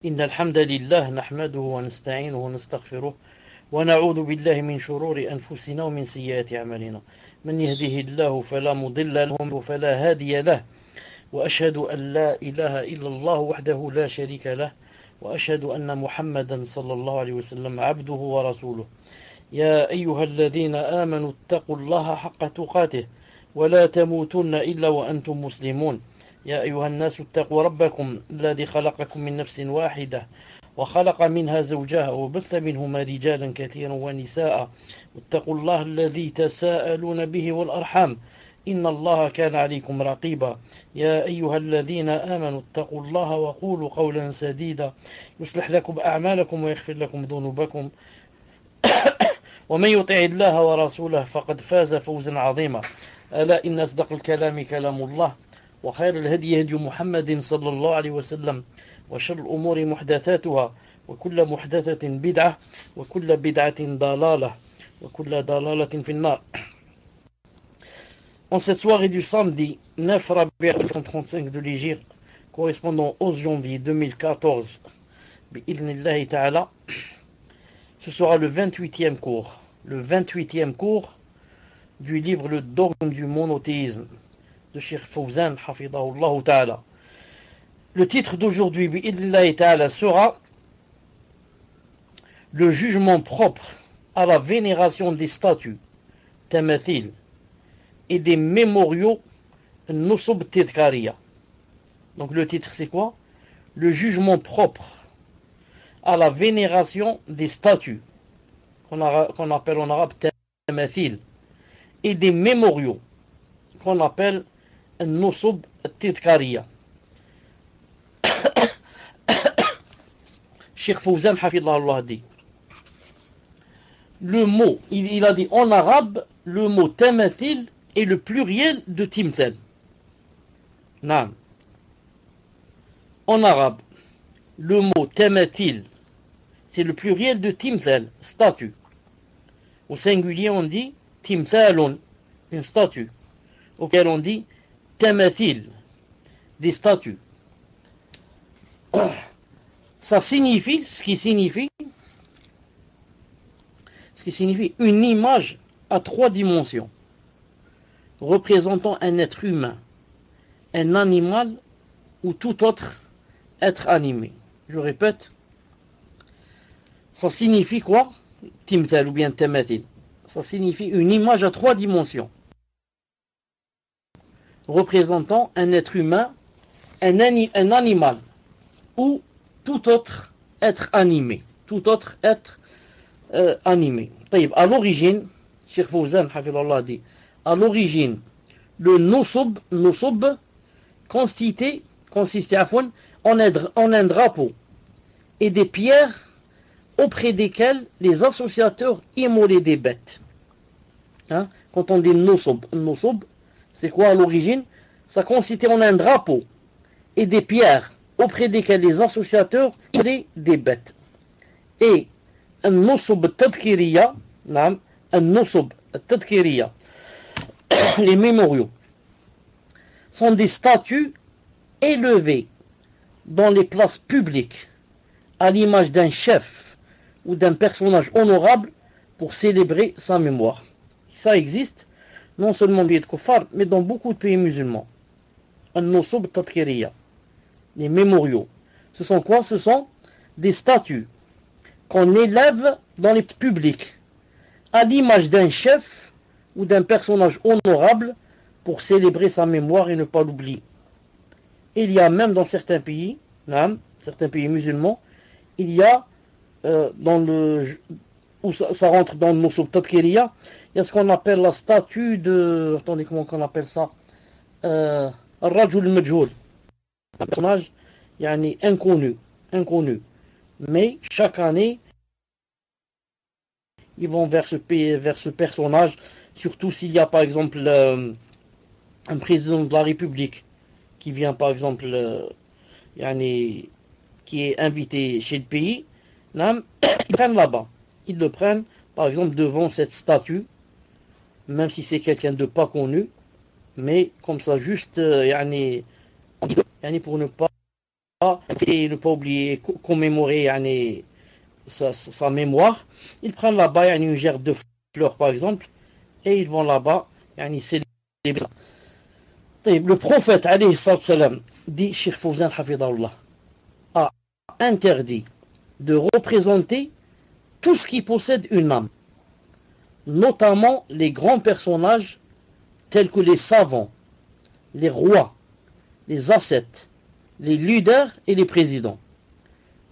إن الحمد لله نحمده ونستعينه ونستغفره ونعوذ بالله من شرور أنفسنا ومن سيئات أعمالنا من يهده الله فلا مضل له وفلا هادي له وأشهد أن لا إله إلا الله وحده لا شريك له وأشهد أن محمدا صلى الله عليه وسلم عبده ورسوله يا أيها الذين آمنوا اتقوا الله حق تقاته ولا تموتن إلا وأنتم مسلمون يا أيها الناس اتقوا ربكم الذي خلقكم من نفس واحدة وخلق منها زوجها وبث منهما رجالا كثيرا ونساء واتقوا الله الذي تساءلون به والأرحام إن الله كان عليكم رقيبا يا أيها الذين آمنوا اتقوا الله وقولوا قولا سديدا يصلح لكم أعمالكم ويغفر لكم ذنوبكم ومن يطع الله ورسوله فقد فاز فوزا عظيما ألا إن أصدق الكلام كلام الله وخير الهدي هدي محمد صلى الله عليه وسلم وشر الأمور محدثاتها وكل محدثة بدعة وكل بدعة ضلالة وكل ضلالة في النار. En cette soirée du samedi 9 Rabi' 1935 de l'Hégire, correspondant au 11 janvier 2014, bi'idhnillahi ta'ala, ce sera le 28e cours. Le 28e cours du livre Le dogme du monothéisme de Cheikh Fawzan, hafidahullah ta'ala. Le titre d'aujourd'hui, bi'idhnillahi ta'ala, sera le jugement propre à la vénération des statues, tamathil, et des mémoriaux nusub tadhkariya. Donc le titre c'est quoi? Le jugement propre à la vénération des statues, qu'on appelle en arabe tamathil, et des mémoriaux, qu'on appelle nusub tadhkariya. Cheikh Fawzan hafidahullah dit, le mot, il a dit en arabe, le mot tamathil est le pluriel de timthal. Naam. En arabe, le mot tamathil, c'est le pluriel de timthal, statue. Au singulier, on dit timthalun, une statue. Auquel on dit tamathil, des statues. Ça signifie, ce qui signifie une image à 3 dimensions, représentant un être humain, un animal ou tout autre être animé. Je répète, ça signifie quoi? Timthal ou bien tamathil. Ça signifie une image à 3 dimensions, représentant un être humain, un animal ou tout autre être animé. Tout autre être animé. À l'origine, Cheikh Fawzan hafidahullah dit, à l'origine, le nusub consistait en un drapeau et des pierres auprès desquelles les associateurs immolaient des bêtes. Hein? Quand on dit nusub, c'est quoi à l'origine? Ça consistait en un drapeau et des pierres auprès desquelles les associateurs immolaient des bêtes. Et un nusub tadhkiriya, les mémoriaux, sont des statues élevées dans les places publiques à l'image d'un chef ou d'un personnage honorable pour célébrer sa mémoire. Ça existe non seulement dans les kuffar, mais dans beaucoup de pays musulmans. An-nusub tadhkiriya, les mémoriaux. Ce sont quoi? Ce sont des statues qu'on élève dans les publics à l'image d'un chef ou d'un personnage honorable pour célébrer sa mémoire et ne pas l'oublier. Il y a même dans certains pays musulmans, il y a où ça rentre dans le nusub tadhkiriya, il y a ce qu'on appelle la statue de, attendez, comment on appelle ça, Ar-Rajul Majhoul, un personnage inconnu, mais chaque année ils vont vers ce personnage, surtout s'il y a par exemple un président de la République qui vient par exemple qui est invité chez le pays, ils prennent là-bas, ils le prennent par exemple devant cette statue, même si c'est quelqu'un de pas connu, mais comme ça juste pour ne pas et ne pas oublier, commémorer yani, sa mémoire, ils prennent là-bas yani, une gerbe de fleurs par exemple, et ils vont là-bas yani, célébrer. Le prophète alayhi salam dit, Cheikh Fawzan hafidahullah, a interdit de représenter tout ce qui possède une âme, notamment les grands personnages tels que les savants, les rois, les ascètes, les leaders et les présidents,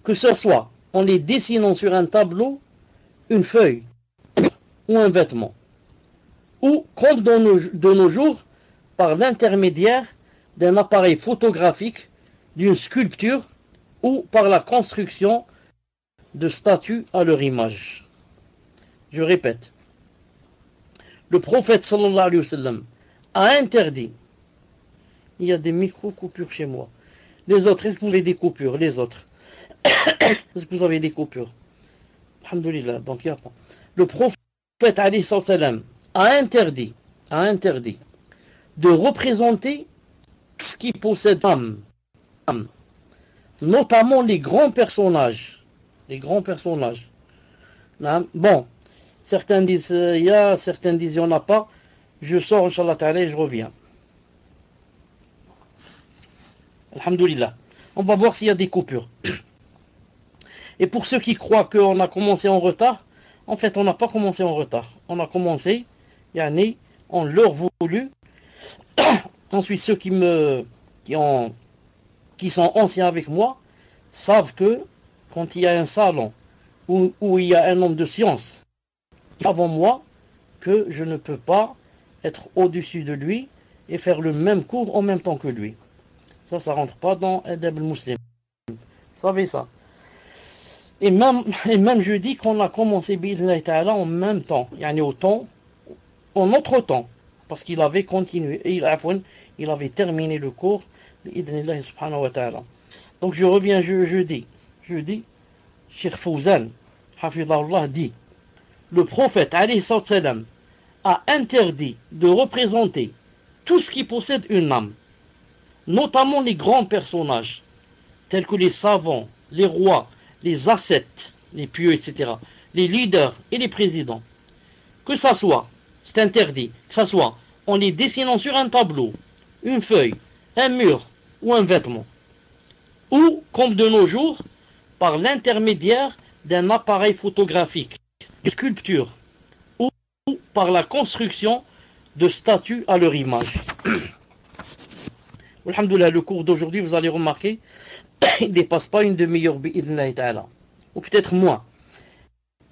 que ce soit en les dessinant sur un tableau, une feuille ou un vêtement, ou comme de nos jours, par l'intermédiaire d'un appareil photographique, d'une sculpture ou par la construction de statues à leur image. Je répète, le prophète sallallahu alayhi wa sallam a interdit. Il y a des micro-coupures chez moi. Les autres, est-ce que vous avez des coupures? Les autres, est-ce que vous avez des coupures? Alhamdulillah, donc il n'y a pas. Le prophète alayhi salam a interdit de représenter ce qui possède âme, notamment les grands personnages. Les grands personnages. Bon, certains disent il y a, certains disent il n'y en a pas. Je sors, Inch'Allah ta'ala, et je reviens. Alhamdulillah. On va voir s'il y a des coupures. Et pour ceux qui croient qu'on a commencé en retard, en fait, on n'a pas commencé en retard. On a commencé, yani, en l'heure voulu. Ensuite, ceux qui sont anciens avec moi savent que quand il y a un salon où il y a un homme de science avant moi, que je ne peux pas être au-dessus de lui et faire le même cours en même temps que lui. Ça ne rentre pas dans Adab al-Muslim. Vous savez ça. Et même je dis qu'on a commencé bi'idhnillahi ta'ala en même temps, yani en notre temps, parce qu'il avait continué, il avait terminé le cours bi'idhnillahi subhanahu wa ta'ala. Donc je reviens, je dis, Cheikh Fawzan, hafidahullah, dit, le prophète alayhi salam a interdit de représenter tout ce qui possède une âme, notamment les grands personnages, tels que les savants, les rois, les ascètes, les pieux, etc., les leaders et les présidents. Que ça soit, c'est interdit, que ça soit en les dessinant sur un tableau, une feuille, un mur ou un vêtement, ou, comme de nos jours, par l'intermédiaire d'un appareil photographique, de sculpture, ou par la construction de statues à leur image. Alhamdoulilah, le cours d'aujourd'hui, vous allez remarquer, il ne dépasse pas une demi-heure, bi'idhnillahi ta'ala, ou peut-être moins.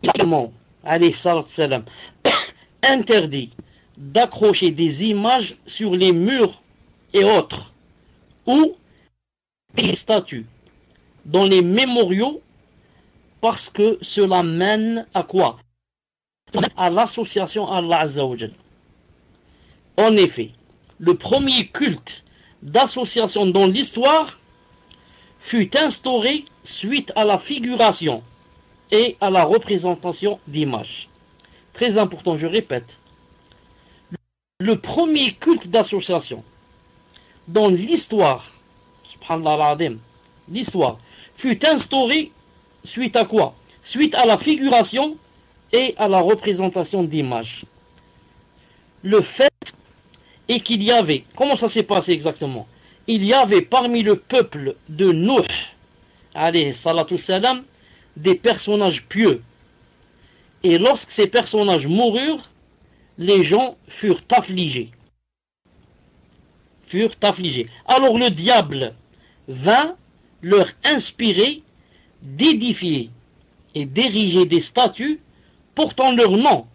Également, alayhi salam, interdit d'accrocher des images sur les murs et autres, ou des statues, dans les mémoriaux, parce que cela mène à quoi? À l'association à Allah Azza wa Jal. En effet, le premier culte d'association dans l'histoire fut instauré suite à la figuration et à la représentation d'images. Très important, je répète. Le premier culte d'association dans l'histoire, subhanallah al-azim, l'histoire, fut instauré suite à quoi? Suite à la figuration et à la représentation d'images. Le fait est qu'il y avait, comment ça s'est passé exactement? Il y avait parmi le peuple de Nuh, alayhi salatu salam, des personnages pieux. Et lorsque ces personnages moururent, les gens furent affligés. Alors le diable vint leur inspirer d'édifier et d'ériger des statues portant leur nom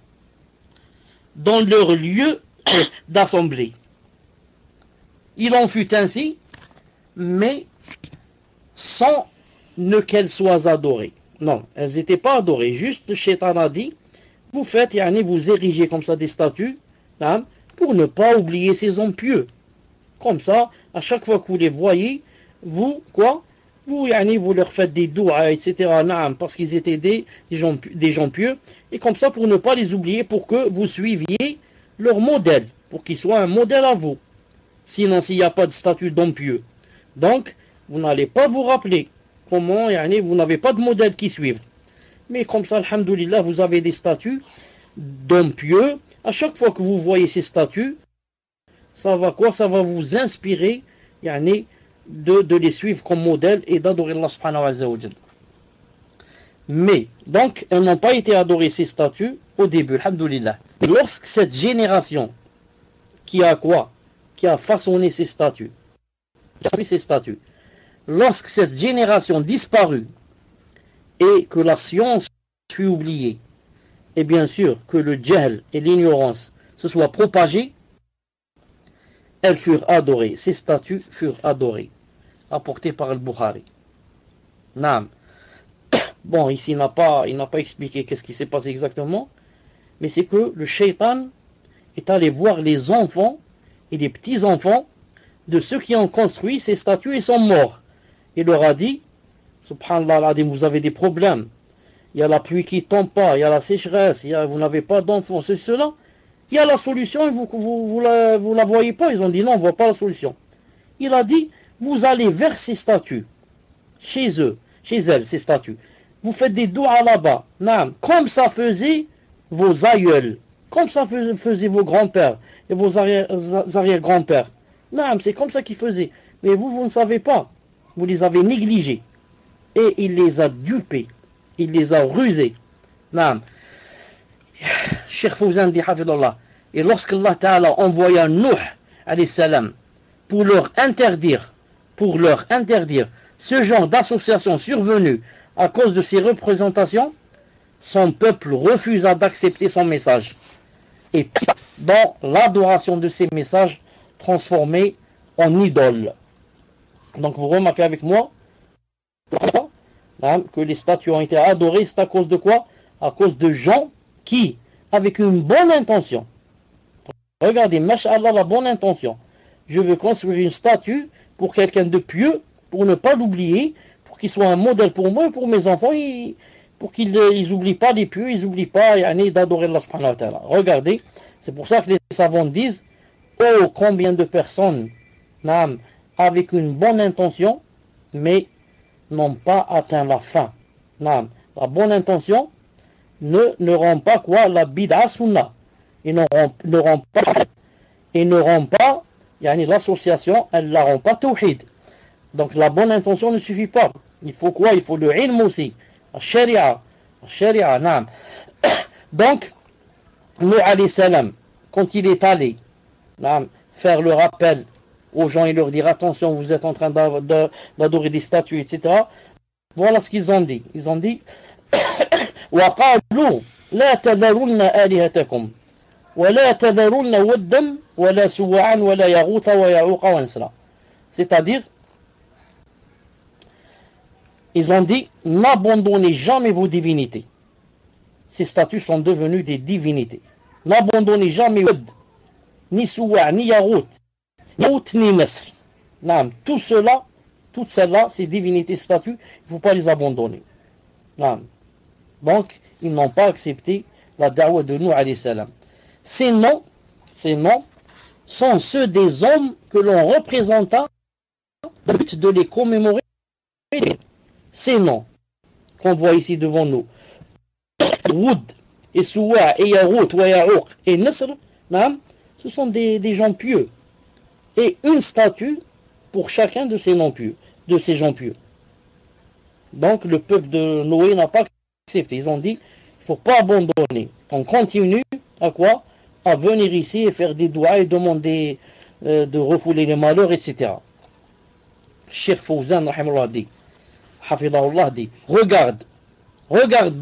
dans leur lieu d'assemblée. Il en fut ainsi, mais sans qu'elles soient adorées. Non, elles n'étaient pas adorées. Juste, le Shaitan a dit, vous faites, vous érigez comme ça des statues, hein, pour ne pas oublier ces hommes pieux. Comme ça, à chaque fois que vous les voyez, vous leur faites des doua, etc., parce qu'ils étaient des gens pieux, et comme ça, pour ne pas les oublier, pour que vous suiviez leur modèle, pour qu'ils soient un modèle à vous. Sinon, s'il n'y a pas de statut d'homme pieux. Donc, vous n'allez pas vous rappeler comment, vous n'avez pas de modèle qui suivre. Mais comme ça, alhamdoulilah, vous avez des statuts d'hommes pieux. À chaque fois que vous voyez ces statuts, ça va quoi? Ça va vous inspirer de les suivre comme modèle et d'adorer Allah subhanahu wa ta'ala. Mais, donc, elles n'ont pas été adorées ces statues au début, alhamdoulilah. Lorsque cette génération qui a façonné ces statues, lorsque cette génération disparut et que la science fut oubliée, et bien sûr que le jahl et l'ignorance se soient propagés, elles furent adorées, ces statues furent adorées, apportées par le Bukhari. Naam. Bon, ici il n'a pas expliqué qu'est-ce qui s'est passé exactement, mais c'est que le shaitan est allé voir les enfants et les petits-enfants de ceux qui ont construit ces statues et sont morts. Il leur a dit, subhanallah, vous avez des problèmes, il y a la pluie qui ne tombe pas, il y a la sécheresse, vous n'avez pas d'enfants, c'est cela. Il y a la solution et vous la voyez pas. Ils ont dit non, on ne voit pas la solution. Il a dit, vous allez vers ces statues, chez elles, ces statues. Vous faites des doigts là-bas, comme ça faisaient vos aïeuls, comme ça faisaient vos grands-pères et vos arrière-grands-pères. C'est comme ça qu'ils faisaient. Mais vous ne savez pas. Vous les avez négligés. Et il les a dupés. Il les a rusés. Cheikh Fawzan dit hafidallah. Et lorsque Allah Ta'ala envoya Nuh alayhi salam pour leur interdire ce genre d'association survenue à cause de ses représentations, son peuple refusa d'accepter son message. Et dans l'adoration de ces messages transformés en idoles. Donc vous remarquez avec moi que les statues ont été adorées, c'est à cause de quoi? À cause de gens qui, avec une bonne intention, regardez, masha'Allah, la bonne intention, je veux construire une statue pour quelqu'un de pieux, pour ne pas l'oublier, pour qu'il soit un modèle pour moi et pour mes enfants, pour qu'ils n'oublient pas les pieux, ils n'oublient pas d'adorer Allah subhanahu wa ta'ala. Regardez, c'est pour ça que les savants disent, oh, combien de personnes, avec une bonne intention, mais n'ont pas atteint la fin. La bonne intention ne rend pas quoi? La bid'a sunnah. Et ne rend pas l'association, elle ne la rend pas tawhid. Donc la bonne intention ne suffit pas. Il faut quoi? Il faut le ilm aussi. La sharia, naam. Donc, Nuh alayhi salam, quand il est allé faire le rappel aux gens et leur dire attention, vous êtes en train d'adorer des statues, etc. Voilà ce qu'ils ont dit. Ils ont dit وَقَالُوا لَا تَذَرُنَّ آلِهَتَكُمْ وَلَا تَذَرُنَّ وَدًّا وَلَا سُوَعًا وَلَا يَغُوثَ وَيَعُوقَ وَنَسْرًا. C'est-à-dire, ils ont dit n'abandonnez jamais vos divinités. Ces statues sont devenues des divinités. N'abandonnez jamais Wad, ni Suwa, ni Yarout, ni Nasri. Tout cela, toutes celles-là, ces divinités statues, il ne faut pas les abandonner. Donc, ils n'ont pas accepté la da'wa de Nuh alayhi salam. Ces noms sont ceux des hommes que l'on représenta dans le but de les commémorer. Ces noms qu'on voit ici devant nous, Woud, et Suwa, et Yarout, et Ya'uq, et Nasr, ce sont des gens pieux. Et une statue pour chacun de ces noms pieux, de ces gens pieux. Donc le peuple de Noé n'a pas accepté. Ils ont dit, il ne faut pas abandonner. On continue à quoi? À venir ici et faire des doigts et demander de refouler les malheurs, etc. Cheikh Fawzan, rahimahullah, dit, hafidahullah, dit, regarde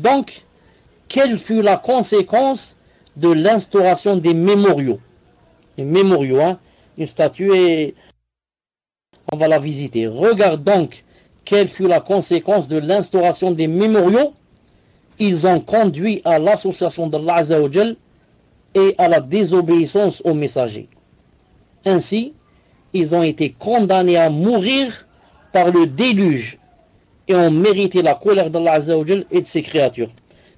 donc quelle fut la conséquence de l'instauration des mémoriaux. Les mémoriaux, une statue et on va la visiter. Regarde donc quelle fut la conséquence de l'instauration des mémoriaux. Ils ont conduit à l'association d'Allah Azza wa Jal et à la désobéissance aux messagers. Ainsi, ils ont été condamnés à mourir par le déluge et ont mérité la colère d'Allah Azza wa Jal et de ses créatures.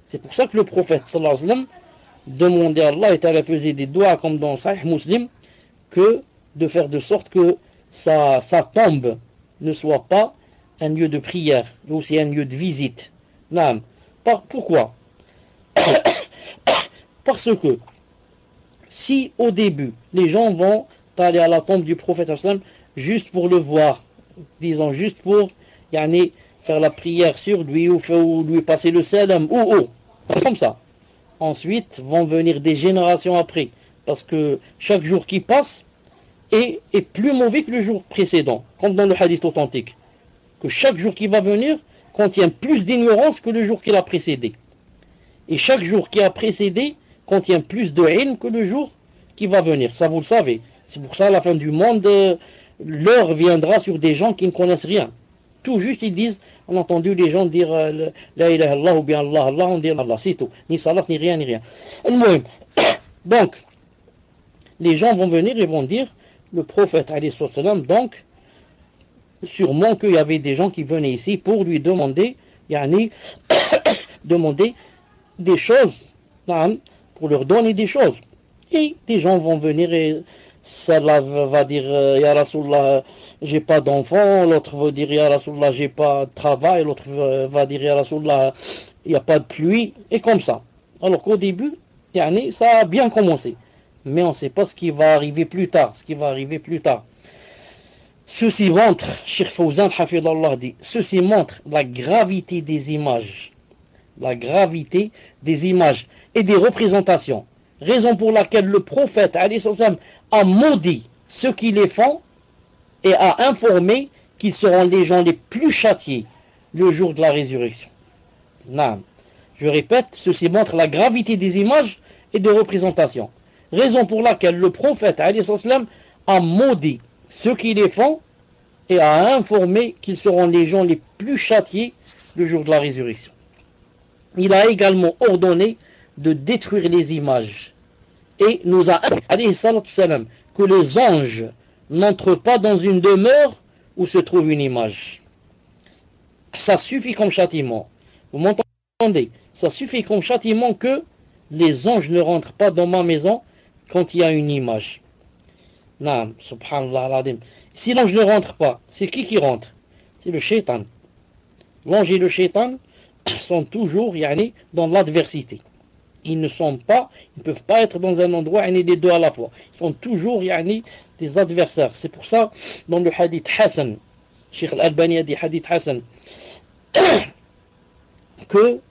C'est pour ça que le prophète sallallahu alayhi wa sallam demandait à Allah, et Allah faisait des doigts comme dans Sahih Muslim, que de faire de sorte que ça tombe ne soit pas un lieu de prière, mais aussi un lieu de visite. Non. Pourquoi? Parce que si au début, les gens vont aller à la tombe du prophète juste pour le voir, disons juste pour faire la prière sur lui ou lui passer le salam ou comme ça. Ensuite vont venir des générations après, parce que chaque jour qui passe est plus mauvais que le jour précédent, comme dans le hadith authentique, que chaque jour qui va venir contient plus d'ignorance que le jour qui l'a précédé. Et chaque jour qui a précédé contient plus de haine que le jour qui va venir. Ça, vous le savez. C'est pour ça, à la fin du monde, l'heure viendra sur des gens qui ne connaissent rien. Tout juste, ils disent, on a entendu les gens dire La ilaha illallah ou bien Allah, Allah, on dit Allah, c'est tout. Ni salat, ni rien, ni rien. Donc, les gens vont venir et vont dire, le prophète, alayhi salam, donc, sûrement qu'il y avait des gens qui venaient ici pour lui demander, demander des choses, pour leur donner des choses. Et des gens vont venir et celle-là va dire Ya Rasulallah, j'ai pas d'enfant, l'autre va dire Ya Rasulallah, j'ai pas de travail, l'autre va dire Ya Rasulallah, il n'y a pas de pluie, et comme ça. Alors qu'au début, ça a bien commencé. Mais on ne sait pas ce qui va arriver plus tard. Ceci montre, Cheikh Fawzan Hafidallah dit, ceci montre la gravité des images. La gravité des images et des représentations. Raison pour laquelle le prophète a maudit ceux qui les font et a informé qu'ils seront les gens les plus châtiés le jour de la résurrection. Non. Je répète, ceci montre la gravité des images et des représentations. Raison pour laquelle le prophète a maudit ceux qui les font et a informé qu'ils seront les gens les plus châtiés le jour de la résurrection. Il a également ordonné de détruire les images et nous a dit que les anges n'entrent pas dans une demeure où se trouve une image. Ça suffit comme châtiment. Vous m'entendez? Ça suffit comme châtiment que les anges ne rentrent pas dans ma maison quand il y a une image. Non, subhanallah. Si l'ange ne rentre pas, c'est qui rentre? C'est le shaitan. L'ange et le shaitan sont toujours dans l'adversité. Ils ne peuvent pas être dans un endroit les deux à la fois. Ils sont toujours des adversaires. C'est pour ça, dans le hadith Hassan, Cheikh Al-Albani a dit hadith Hassan, que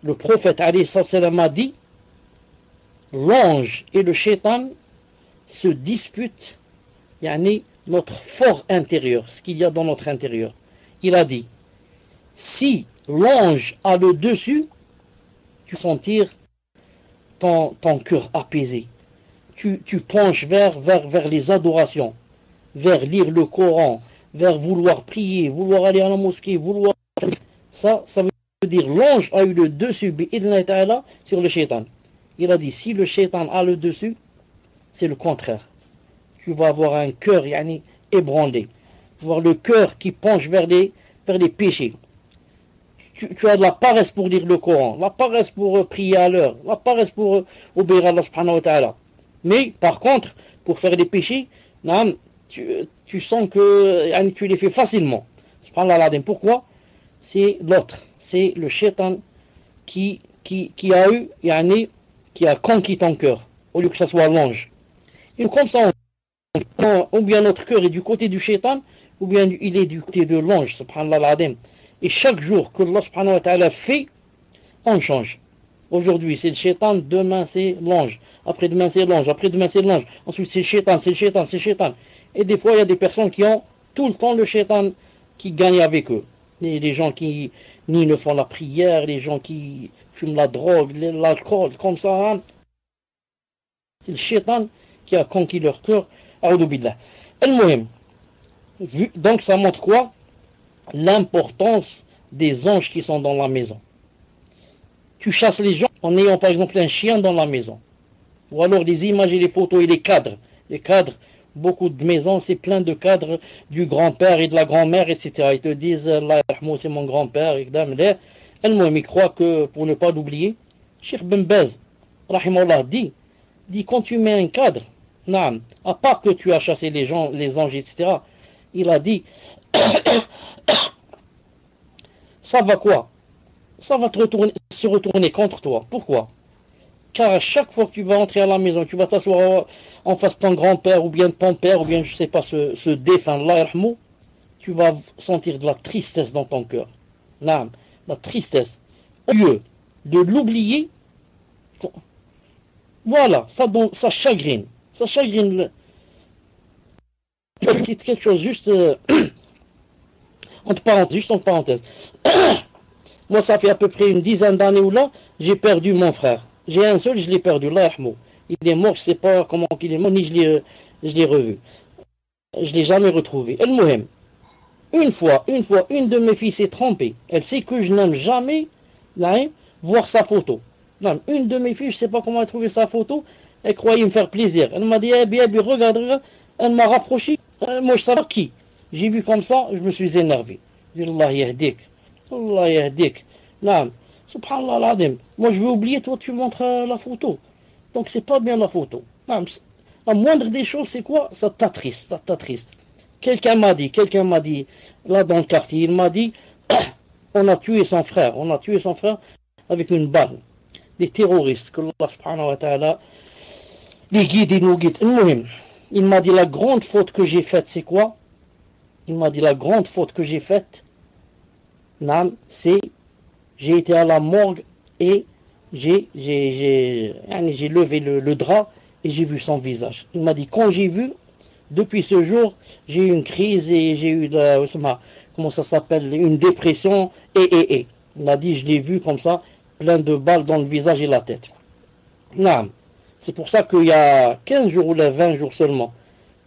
le prophète a dit, l'ange et le shaitan se disputent notre fort intérieur, ce qu'il y a dans notre intérieur. Il a dit, si l'ange a le dessus, tu sentir ton cœur apaisé. Tu penches vers les adorations, vers lire le Coran, vers vouloir prier, vouloir aller à la mosquée, Ça veut dire l'ange a eu le dessus sur le shaitan. Il a dit, si le shaitan a le dessus, c'est le contraire. Tu vas avoir un cœur ébranlé. Tu vas avoir le cœur qui penche vers les péchés. Tu as de la paresse pour lire le Coran, la paresse pour prier à l'heure, la paresse pour obéir à Allah subhanahu wa ta'ala. Mais par contre, pour faire des péchés, tu sens que tu les fais facilement. Subhanallah. Pourquoi? C'est l'autre, c'est le shaitan qui a conquis ton cœur, au lieu que ce soit l'ange. Et comme ça, ou bien notre cœur est du côté du shaitan, ou bien il est du côté de l'ange, subhanallah. Et chaque jour que Allah subhanahu wa ta'ala fait, on change. Aujourd'hui c'est le shaitan, demain c'est l'ange, après-demain c'est l'ange, après-demain c'est l'ange, ensuite c'est le shaitan. Et des fois il y a des personnes qui ont tout le temps le shaitan qui gagne avec eux. Les gens qui ne font la prière, les gens qui fument la drogue, l'alcool, comme ça. C'est le shaitan qui a conquis leur cœur. A'udhu billah. Al-Muhim. Donc ça montre quoi? L'importance des anges qui sont dans la maison. Tu chasses les gens en ayant par exemple un chien dans la maison. Ou alors les images et les photos et les cadres. Les cadres, beaucoup de maisons, c'est plein de cadres du grand-père et de la grand-mère, etc. Ils te disent, Allah yarhamou, c'est mon grand-père, etc. Elle-même, il croit que, pour ne pas l'oublier, Cheikh Ben Baz, rahimahullah, dit, quand tu mets un cadre, à part que tu as chassé les gens, les anges, etc., il a dit, Ça va quoi? Ça va se retourner contre toi. Pourquoi? Car à chaque fois que tu vas entrer à la maison, tu vas t'asseoir en face de ton grand-père ou bien de ton père ou bien je sais pas ce défunt, Allah yarhamou, tu vas sentir de la tristesse dans ton cœur. Non, la tristesse. Au lieu de l'oublier, voilà, ça chagrine. Ça chagrine. Je vais dire quelque chose juste entre parenthèses. Moi, ça fait à peu près une dizaine d'années où là, j'ai perdu mon frère. J'ai un seul, je l'ai perdu, Allah yarhamou. Il est mort, je ne sais pas comment il est mort, ni je l'ai revu. Je ne l'ai jamais retrouvé. El-Mouhem. Une fois, une de mes filles s'est trompée. Elle sait que je n'aime jamais voir sa photo. Non, une de mes filles, je ne sais pas comment elle a trouvé sa photo, elle croyait me faire plaisir. Elle m'a dit, eh bien, regarde. Elle m'a rapproché. Moi, je savais qui. J'ai vu comme ça, je me suis énervé. Allah yahdik. Allah yahdik. Non, subhanallah l'adim. Moi, je veux oublier, toi, tu montres la photo. Donc, c'est pas bien la photo. Non, la moindre des choses, c'est quoi? Ça t'attriste. Quelqu'un m'a dit, là dans le quartier, il m'a dit, on a tué son frère avec une balle. Les terroristes, que Allah subhanahu wa ta'ala les guide et nous guide. Il m'a dit, la grande faute que j'ai faite, c'est quoi? Il m'a dit, la grande faute que j'ai faite, c'est, j'ai été à la morgue et j'ai levé le drap et j'ai vu son visage. Il m'a dit, quand j'ai vu, depuis ce jour, j'ai eu une crise et j'ai eu comment ça s'appelle, une dépression et. Il a dit, je l'ai vu comme ça, plein de balles dans le visage et la tête. Non. C'est pour ça qu'il y a 15 jours ou 20 jours seulement,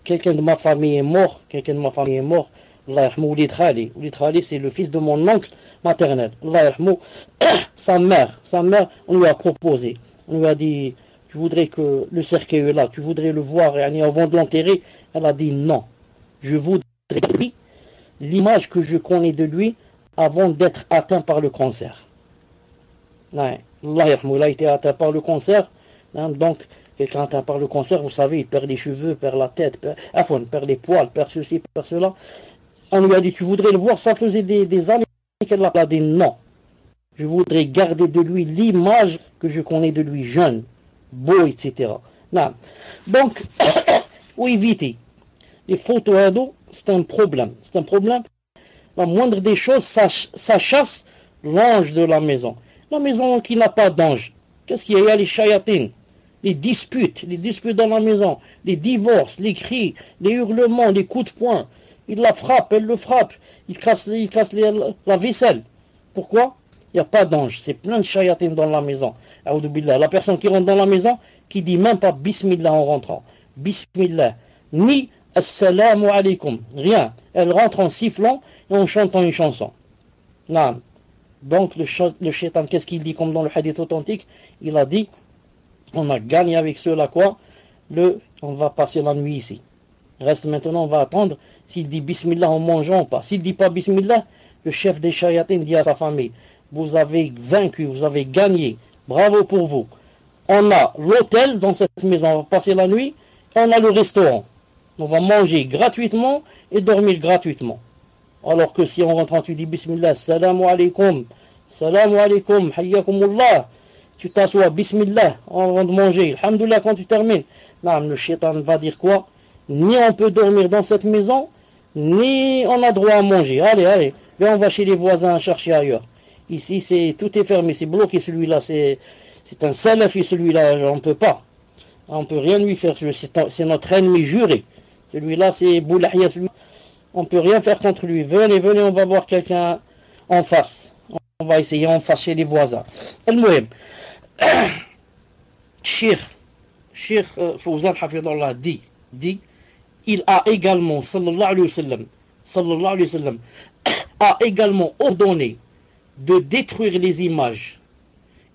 quelqu'un de ma famille est mort. Allah yarhamou, Oulid Khali. Oulid Khali, c'est le fils de mon oncle maternel. Allah yarhamou, sa mère, on lui a proposé. On lui a dit, tu voudrais que le cercueil est là, tu voudrais le voir avant de l'enterrer. Elle a dit non. Je voudrais l'image que je connais de lui avant d'être atteint par le cancer. Allah yarhamou, il a été atteint par le cancer. Donc, quelqu'un atteint par le cancer, vous savez, il perd les cheveux, perd la tête, perd les poils, perd ceci, perd cela. On lui a dit, tu voudrais le voir, ça faisait des années qu'elle a dit non. Je voudrais garder de lui l'image que je connais de lui jeune, beau, etc. Non. Donc, il faut éviter. Les photos ados, c'est un problème. La moindre des choses, ça chasse l'ange de la maison. La maison qui n'a pas d'ange. Qu'est-ce qu'il y a? Il y a les shayatines, les disputes dans la maison, les divorces, les cris, les hurlements, les coups de poing. Il la frappe, elle le frappe, il casse la vaisselle. Pourquoi? Il n'y a pas d'ange, c'est plein de shayatines dans la maison. La personne qui rentre dans la maison, qui dit même pas Bismillah en rentrant. Bismillah, ni Assalamu alaikum, rien. Elle rentre en sifflant et en chantant une chanson. Non. Donc le shaitan, qu'est-ce qu'il dit comme dans le hadith authentique? Il a dit, on a gagné avec cela quoi? On va passer la nuit ici. Reste maintenant, on va attendre s'il dit Bismillah en mangeant ou pas. S'il dit pas Bismillah, le chef des shayatines dit à sa famille, vous avez vaincu, vous avez gagné, bravo pour vous. On a l'hôtel dans cette maison, on va passer la nuit, et on a le restaurant. On va manger gratuitement et dormir gratuitement. Alors que si on rentre, tu dis Bismillah, Salam alaikum, hayyakumullah, tu t'assois, Bismillah, avant de manger, Alhamdulillah quand tu termines. Non, le shaitan va dire quoi? Ni on peut dormir dans cette maison, ni on a droit à manger. Allez, viens, on va chez les voisins chercher ailleurs. Ici, tout est fermé, c'est bloqué, celui-là, c'est un salafi, celui-là, on ne peut pas. On ne peut rien lui faire, c'est notre ennemi juré. Celui-là, c'est Boulahia, celui-là. On ne peut rien faire contre lui. Venez, on va voir quelqu'un en face. On va essayer en face chez les voisins. El-Mouhem. Cheikh Fawzan Hafidallah dit, il a également, sallallahu alayhi wa sallam, a également ordonné de détruire les images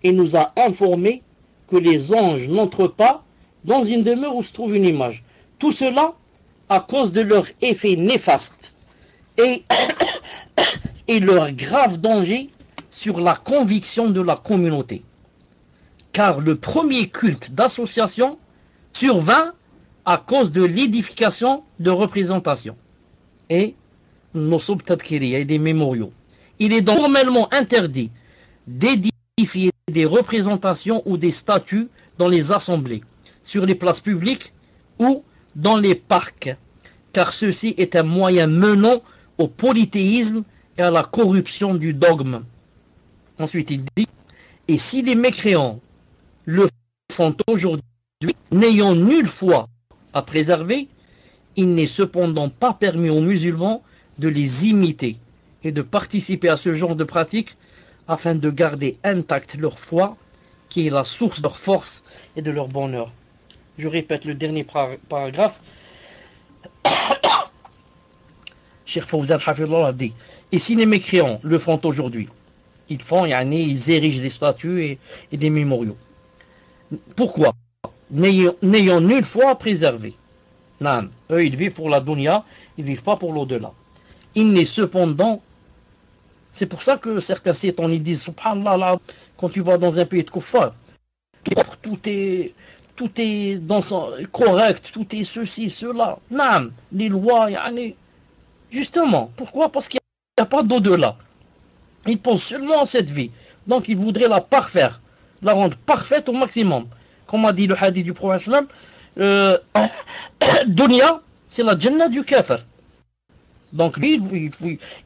et nous a informé que les anges n'entrent pas dans une demeure où se trouve une image. Tout cela à cause de leur effet néfaste et leur grave danger sur la conviction de la communauté. Car le premier culte d'association survint à cause de l'édification de représentation. Et Nosub Tadkiriya et des mémoriaux. Il est donc formellement interdit d'édifier des représentations ou des statues dans les assemblées, sur les places publiques ou dans les parcs, car ceci est un moyen menant au polythéisme et à la corruption du dogme. Ensuite, il dit, et si les mécréants le font aujourd'hui, n'ayant nulle foi à préserver, il n'est cependant pas permis aux musulmans de les imiter et de participer à ce genre de pratique afin de garder intacte leur foi, qui est la source de leur force et de leur bonheur. Je répète le dernier paragraphe. Cheikh Fawzan Hafidullah a dit, et si les mécréants le font aujourd'hui, ils érigent des statues et des mémoriaux. Pourquoi? N'ayant nulle foi à préserver. Non, eux ils vivent pour la dunya, ils ne vivent pas pour l'au-delà. Il n'est cependant, c'est pour ça que certains sétans ils disent, subhanallah, quand tu vas dans un pays de kuffar, tout est correct, tout est ceci, cela. Non, les lois, justement, pourquoi? Parce qu'il n'y a pas d'au-delà. Ils pensent seulement à cette vie. Donc ils voudraient la parfaire, la rendre parfaite au maximum. Comme a dit le hadith du prophète sallam, Dunya, c'est la Jannah du kafir. Donc lui,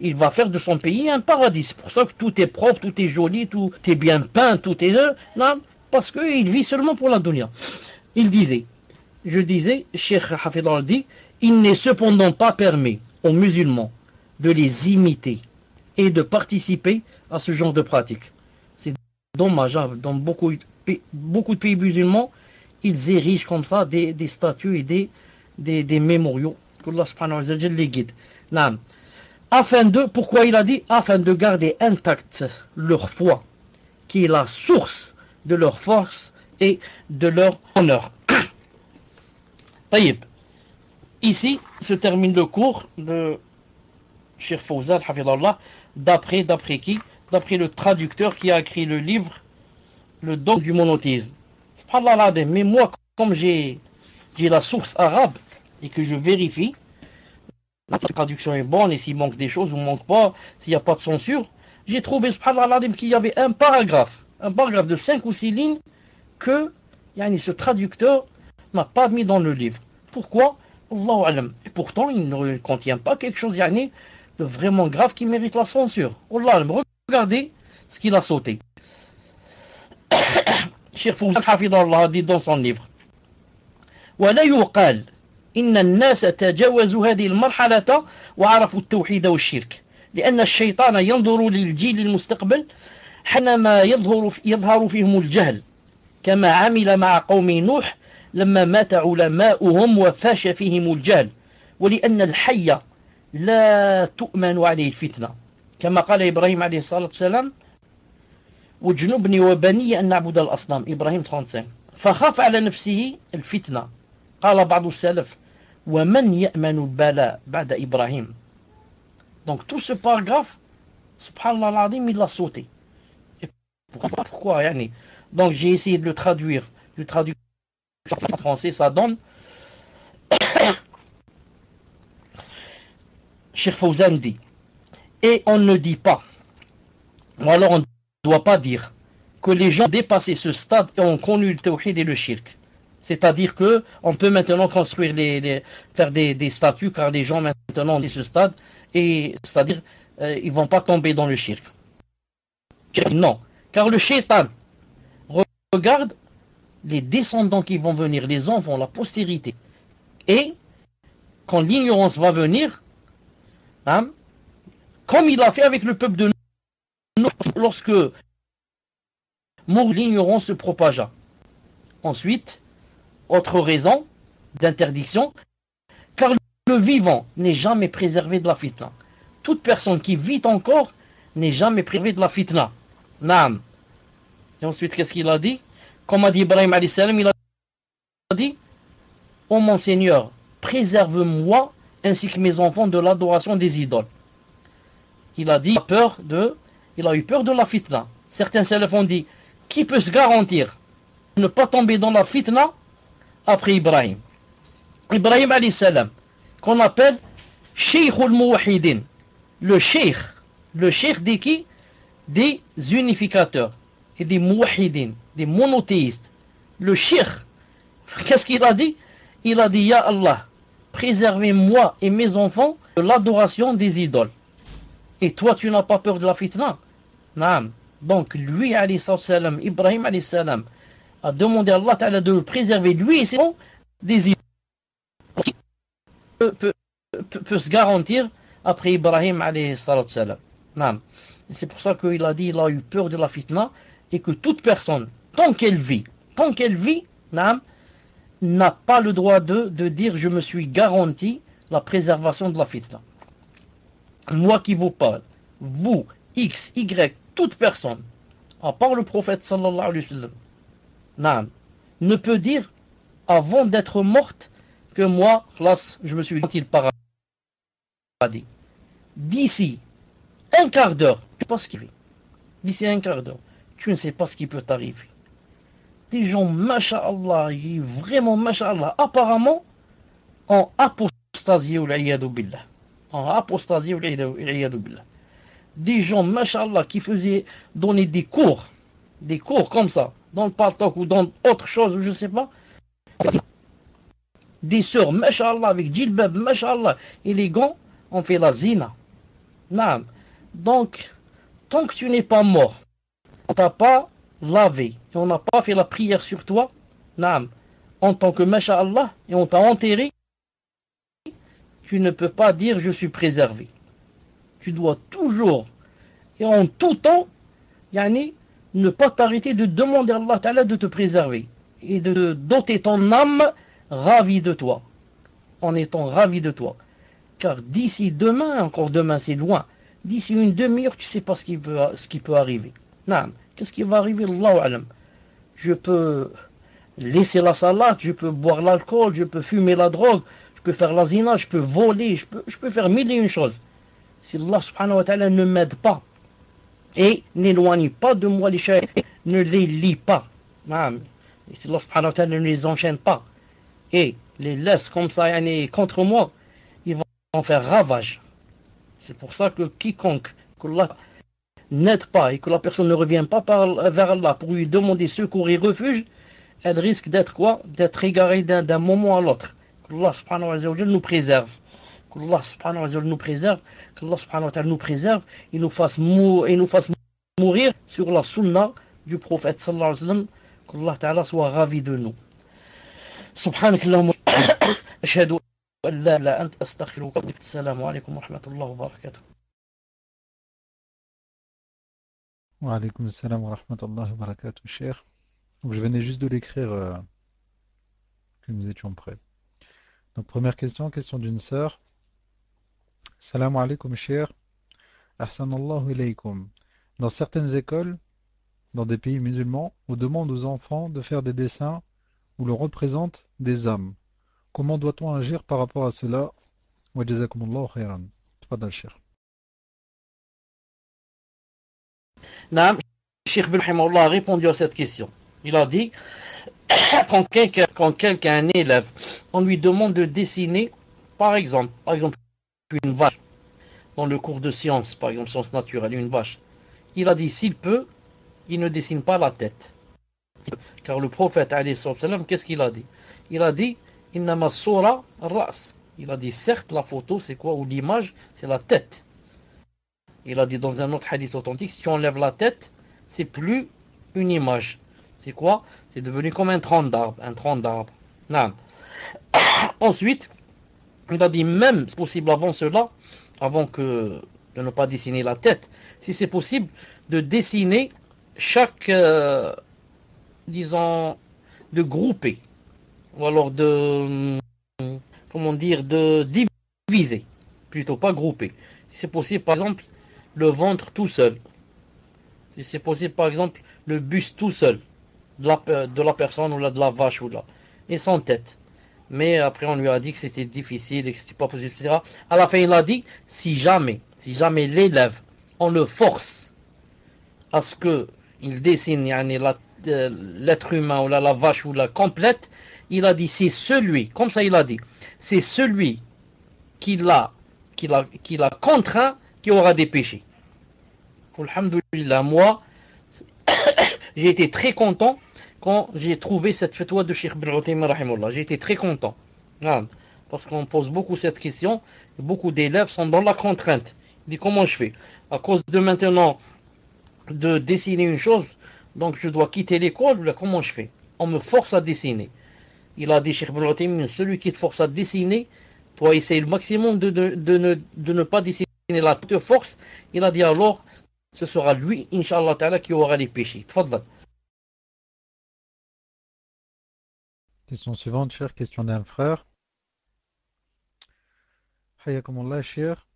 il va faire de son pays un paradis. C'est pour ça que tout est propre, tout est joli, tout est bien peint, tout est... Non, parce qu'il vit seulement pour la dunya. Il disait, Cheikh Hafidullah dit, il n'est cependant pas permis aux musulmans de les imiter et de participer à ce genre de pratique. C'est dommage, hein, dans beaucoup de pays musulmans, ils érigent comme ça des statues et des mémoriaux. qu'Allah subhanahu wa ta'ala les guide. Pourquoi il a dit? Afin de garder intacte leur foi, qui est la source de leur force et de leur honneur. Taïb. Ici se termine le cours de Cheikh Fawzan, Hafidallah, d'après qui? D'après le traducteur qui a écrit le livre Le dogme du monothéisme. Subhanallah, mais moi, comme j'ai la source arabe et que je vérifie, la traduction est bonne et s'il manque des choses ou manque pas, s'il n'y a pas de censure, j'ai trouvé, subhanallah, qu'il y avait un paragraphe de 5 ou 6 lignes que ce traducteur n'a pas mis dans le livre. Pourquoi? Allahu alam. Et pourtant, il ne contient pas quelque chose de vraiment grave qui mérite la censure. Allahu alam. Regardez ce qu'il a sauté. Cheikh Fawzan Hafidallah dit dans son livre, ولا يقال إن الناس تجاوزوا هذه المرحلة وعرفوا التوحيد والشرك لأن الشيطان ينظر للجيل المستقبل حينما يظهر فيهم الجهل كما عمل مع قوم نوح لما مات علماؤهم وفاش فيهم الجهل ولأن الحي لا تؤمن عليه الفتنة كما قال إبراهيم عليه الصلاة والسلام وجنبني وبني أن نعبد الأصنام إبراهيم 35 فخاف على نفسه الفتنة قال بعض السلف ومن يأمن البلاء بعد إبراهيم. Donc tout ce paragraphe, subhanallah al-azim, il l'a sauté. Et pourquoi Donc j'ai essayé de le traduire. Je le traduis en français, ça donne Cheikh Fawzan dit, et on ne dit pas, ou alors on ne doit pas dire que les gens ont dépassé ce stade et ont connu le tawhid et le shirk. C'est-à-dire que on peut maintenant construire faire des statues car les gens maintenant ont ce stade et c'est-à-dire ils vont pas tomber dans le shirk. Non, car le shaitan regarde les descendants qui vont venir, les enfants, la postérité. Et quand l'ignorance va venir, comme il a fait avec le peuple de Noé, lorsque l'ignorance se propagea. Ensuite, autre raison d'interdiction, car le vivant n'est jamais préservé de la fitna. Toute personne qui vit encore n'est jamais préservée de la fitna. Naam. Et ensuite, qu'est-ce qu'il a dit? Comme a dit Ibrahim alayhi salam, il a dit, ô mon Seigneur, préserve-moi ainsi que mes enfants de l'adoration des idoles. Il a dit, il a eu peur de la fitna. Certains salafs ont dit, qui peut se garantir de ne pas tomber dans la fitna après Ibrahim? Ibrahim alayhi salam, qu'on appelle Sheikhul Mouwahidin, le cheikh des qui? Des unificateurs et des mouahidines, des monothéistes. Le cheikh, qu'est-ce qu'il a dit? Il a dit, Ya Allah, préservez-moi et mes enfants de l'adoration des idoles. Et toi, tu n'as pas peur de la fitna? Naam. Donc, lui, alayhi salam, Ibrahim, alayhi salam, a demandé à Allah ta'ala de le préserver, lui et ses enfants, des idoles. Qui peut se garantir après Ibrahim, alayhi salam. Naam. C'est pour ça qu'il a dit, il a eu peur de la fitna, et que toute personne, tant qu'elle vit, naam, n'a pas le droit de dire je me suis garanti la préservation de la fitna. Moi qui vous parle, vous, X, Y, toute personne, à part le prophète sallallahu alayhi wa sallam, naam, ne peut dire avant d'être morte que moi, khlas, je me suis garanti le paradis. D'ici un quart d'heure, tu ne sais pas ce qui fait. D'ici un quart d'heure, tu ne sais pas ce qui peut t'arriver. Des gens, masha'Allah, vraiment masha'Allah, apparemment, en apostasie ou l'iyadu billah. En apostasie ou l'iyadu billah. Des gens, masha'Allah, qui faisaient donner des cours comme ça, dans le paltok ou dans autre chose, je ne sais pas. Des sœurs, masha'Allah, avec djilbab, masha'Allah, et les gants, on fait la zina. Naam. Donc, tant que tu n'es pas mort, on t'a pas lavé, et on n'a pas fait la prière sur toi, naam, en tant que masha'Allah, et on t'a enterré, tu ne peux pas dire je suis préservé. Tu dois toujours, et en tout temps, yani, ne pas t'arrêter de demander à Allah Ta'ala de te préserver, et de doter ton âme ravie de toi, en étant ravi de toi. Car d'ici demain, encore demain c'est loin, d'ici une demi-heure, tu ne sais pas ce qui peut arriver. Naam. Qu'est-ce qui va arriver? Allahu alam. Je peux laisser la salade, je peux boire l'alcool, je peux fumer la drogue, je peux faire la zina, je peux voler, je peux faire mille et une choses. Si Allah subhanahu wa ta'ala ne m'aide pas et n'éloigne pas de moi les shaykhs, ne les lie pas. Naam. Et si Allah subhanahu wa ta'ala ne les enchaîne pas et les laisse comme ça contre moi, ils vont faire ravage. C'est pour ça que quiconque que Allah n'aide pas et que la personne ne revient pas vers Allah pour lui demander secours et refuge, elle risque d'être quoi? D'être égarée d'un moment à l'autre. Qu'Allah subhanahu wa ta'ala nous préserve. Qu'Allah subhanahu wa ta'ala nous préserve. Qu'Allah subhanahu wa ta'ala nous préserve et nous fasse mourir sur la sunna du prophète sallallahu alayhi wa sallam. Qu'Allah ta'ala soit ravi de nous. Subhanakallahumma ashhadu an la ilaha illa anta astaghfiruka wa atubu ilayk. Assalamu alaykum wa rahmatullahi wa barakatuh. Wa alaykoum assalam wa rahmatullahi wa barakatuh, cher. Donc je venais juste de l'écrire que nous étions prêts. Donc première question d'une sœur. Salam alaykoum, cher. Ahsanallahu ilaykoum. Dans certaines écoles, dans des pays musulmans, on demande aux enfants de faire des dessins où l'on représente des âmes. Comment doit-on agir par rapport à cela? Wa jazakumullahu khairan. Tfadal, cher. Naam, Cheikh bin Rahimahullah a répondu à cette question. Il a dit, quand quelqu'un, un élève, on lui demande de dessiner, par exemple, une vache, dans le cours de sciences, par exemple, sciences naturelles, une vache. Il a dit, s'il peut, il ne dessine pas la tête. Car le prophète, alayhi salam, qu'est-ce qu'il a dit? Il a dit, innama sura ras. Il a dit, certes, la photo, c'est quoi? Ou l'image, c'est la tête. Il a dit dans un autre hadith authentique, si on enlève la tête, c'est plus une image. C'est quoi? C'est devenu comme un tronc d'arbre. Non. Ensuite, il a dit même, c'est possible avant cela, avant de ne pas dessiner la tête, si c'est possible, de dessiner chaque, disons, de grouper, ou alors de diviser, plutôt pas grouper. Si c'est possible, par exemple, le ventre tout seul. Si c'est possible, par exemple, le buste tout seul de la personne ou de la vache ou là, et sans tête. Mais après, on lui a dit que c'était difficile et que c'était pas possible, etc. À la fin, il a dit, si jamais l'élève, on le force à ce qu'il dessine l'être humain ou la vache ou la complète, il a dit, c'est celui, comme ça il a dit, c'est celui qui l'a contraint qui aura des péchés. Alhamdulillah, moi, j'ai été très content quand j'ai trouvé cette fatwa de Cheikh Ibn Uthaymin rahimahullah. J'ai été très content. Parce qu'on pose beaucoup cette question, beaucoup d'élèves sont dans la contrainte. Il dit comment je fais? À cause de maintenant de dessiner une chose, donc je dois quitter l'école, comment je fais? On me force à dessiner. Il a dit Cheikh Ibn Uthaymin, celui qui te force à dessiner, toi essaye le maximum de ne pas dessiner la te force. Il a dit alors, ce sera lui, Inch'Allah Ta'ala, qui aura les péchés. Tfadlal. Question suivante, cher, question d'un frère. Hayakumullah, cher.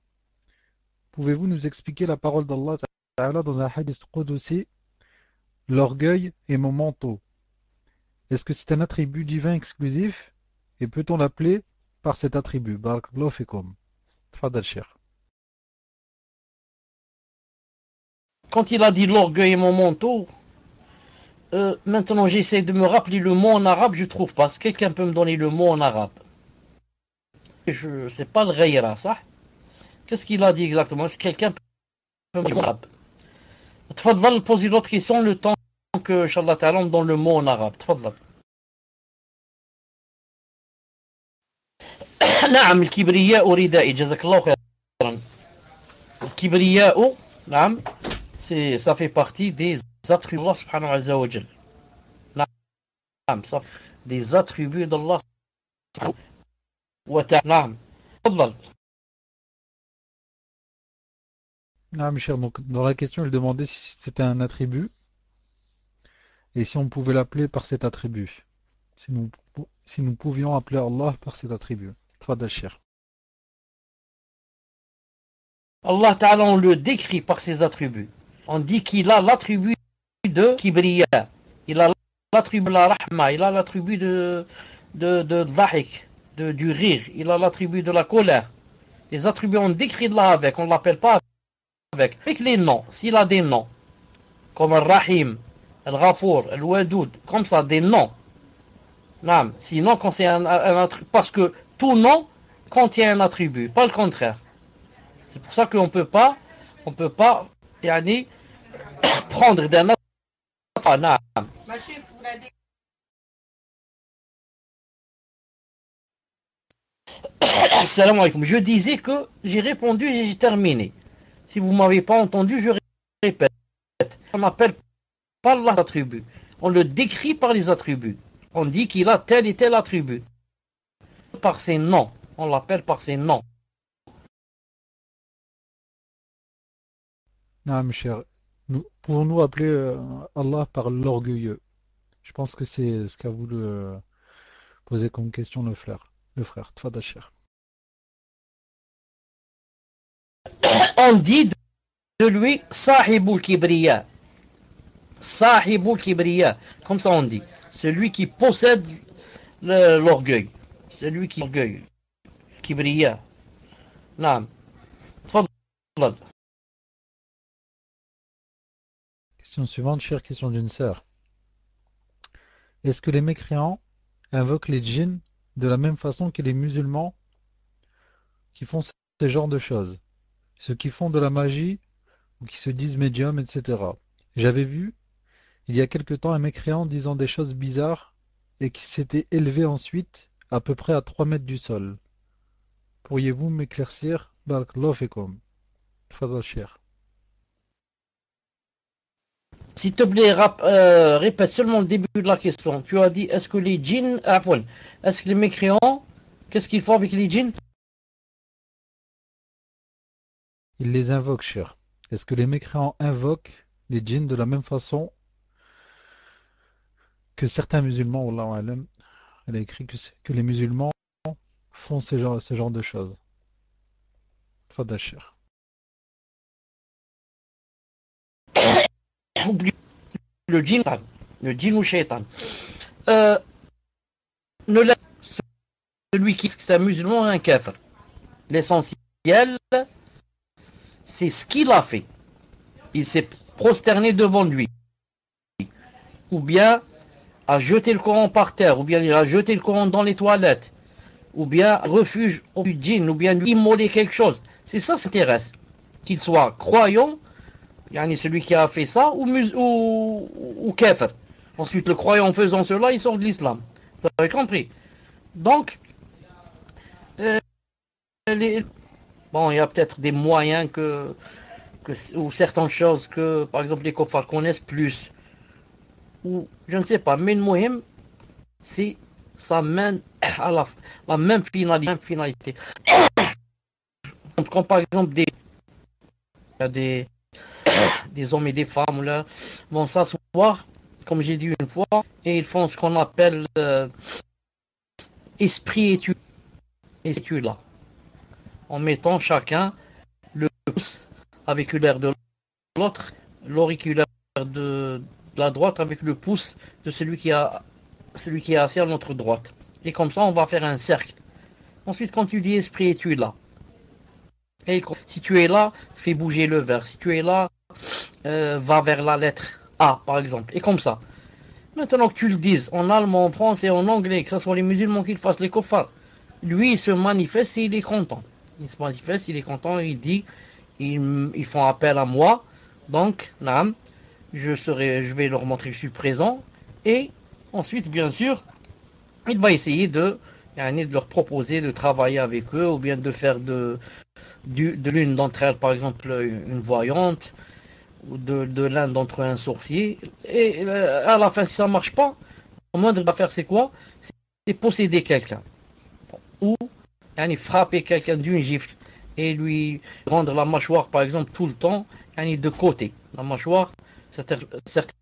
Pouvez-vous nous expliquer la parole d'Allah Ta'ala dans un hadith Qudusi? L'orgueil est mon manteau. Est-ce que c'est un attribut divin exclusif et peut-on l'appeler par cet attribut? Barakallahu fikum. Tfadal, cher. Quand il a dit l'orgueil est mon manteau, maintenant j'essaie de me rappeler le mot en arabe, je trouve pas. Est-ce que quelqu'un peut me donner le mot en arabe? C'est pas le ghayra, ça? Qu'est-ce qu'il a dit exactement? Est-ce que quelqu'un peut me dire en arabe? Tfadlal, posez l'autre question le temps que, Inch'Allah Ta'ala, on donne le mot en arabe. Tfadlal. نعم الكبرياء ردائي جزاك الله خيرا. الكبرياء نعم ça fait partie des attributs d'Allah subhanahu wa ta'ala. نعم ça des attributs d'Allah subhanahu wa ta'ala. نعم تفضل. Ah, mes chers, donc dans la question, il demandait si c'était un attribut et si on pouvait l'appeler par cet attribut. Si nous pouvions appeler Allah par cet attribut. Tfadal, cher. Allah Ta'ala, on le décrit par ses attributs. On dit qu'il a l'attribut de Kibriya. Il a l'attribut de la Rahma. Il a l'attribut de Dhahik, du rire. Il a l'attribut de la colère. Les attributs, on décrit Allah avec. On ne l'appelle pas avec. Avec les noms. S'il a des noms, comme Al-Rahim, Al-Ghafour, Al-Wadoud, comme ça, des noms. Non. Sinon, quand c'est un attribut, parce que tout nom contient un attribut, pas le contraire. C'est pour ça qu'on peut pas, yani, prendre d'un attribut. Assalamu alaikum. Je disais que j'ai répondu et j'ai terminé. Si vous ne m'avez pas entendu, je répète. On n'appelle pas l'attribut. On le décrit par les attributs. On dit qu'il a tel et tel attribut. Par ses noms. On l'appelle par ses noms. Non, mes chers, pouvons-nous appeler Allah par l'orgueilleux? Je pense que c'est ce qu'a voulu poser comme question le frère. Tfadal, cher. On dit de lui Sahibul Kibriya. Sahibul Kibriya. Comme ça on dit. Celui qui possède l'orgueil. Celui qui orgueille. Kibriya. Naam. Tfadal. Question suivante, chère, question d'une sœur. Est-ce que les mécréants invoquent les djinns de la même façon que les musulmans qui font ce genre de choses? Ceux qui font de la magie ou qui se disent médiums, etc. J'avais vu, il y a quelque temps, un mécréant disant des choses bizarres et qui s'était élevé ensuite à peu près à 3 mètres du sol. Pourriez-vous m'éclaircir? Barakallahu fikum. Tfadal, cher. S'il te plaît, répète seulement le début de la question. Tu as dit, est-ce que les djinns, est-ce que les mécréants, qu'est-ce qu'ils font avec les djinns? Ils les invoquent, cher. Est-ce que les mécréants invoquent les djinns de la même façon que certains musulmans, Wallahu alam, elle a écrit que les musulmans font ce genre de choses. Tfadal, cher. Le djinn ou shaitan. Celui qui est un musulman est un kafir. L'essentiel, c'est ce qu'il a fait. Il s'est prosterné devant lui. Ou bien a jeté le Coran par terre, ou bien il a jeté le Coran dans les toilettes, ou bien refuge au djinn, ou bien lui immoler quelque chose. C'est ça qui s'intéresse. qu'il soit croyant, yani celui qui a fait ça, ou kafir. Ensuite, le croyant en faisant cela, il sort de l'islam. Vous avez compris? Donc, bon, il y a peut-être des moyens ou certaines choses que, par exemple, les kuffars connaissent plus. Ou, je ne sais pas, mais le muhim, c'est ça mène à la même finalité. Comme par exemple des hommes et des femmes là, vont s'asseoir, comme j'ai dit une fois, et ils font ce qu'on appelle esprit étude là, en mettant chacun le pouce aviculaire de l'autre, l'auriculaire de la droite avec le pouce de celui qui est assis à notre droite. Et comme ça, on va faire un cercle. Ensuite, quand tu dis esprit étude là, et si tu es là, fais bouger le verre. Si tu es là, va vers la lettre A, par exemple. Et comme ça. Maintenant que tu le dises en allemand, en français, en anglais, que ce soit les musulmans qui le fassent, les kuffars, lui, il se manifeste et il est content. Il se manifeste, il est content, il dit, ils font appel à moi. Donc, naam, je vais leur montrer que je suis présent. Et ensuite, bien sûr, il va essayer de leur proposer de travailler avec eux ou bien de faire de l'une d'entre elles, par exemple, une voyante, ou de l'un d'entre eux un sorcier. Et à la fin, si ça ne marche pas, le moindre va faire, c'est quoi? C'est posséder quelqu'un. Ou frapper quelqu'un d'une gifle et lui rendre la mâchoire, par exemple, tout le temps, de côté. La mâchoire, certains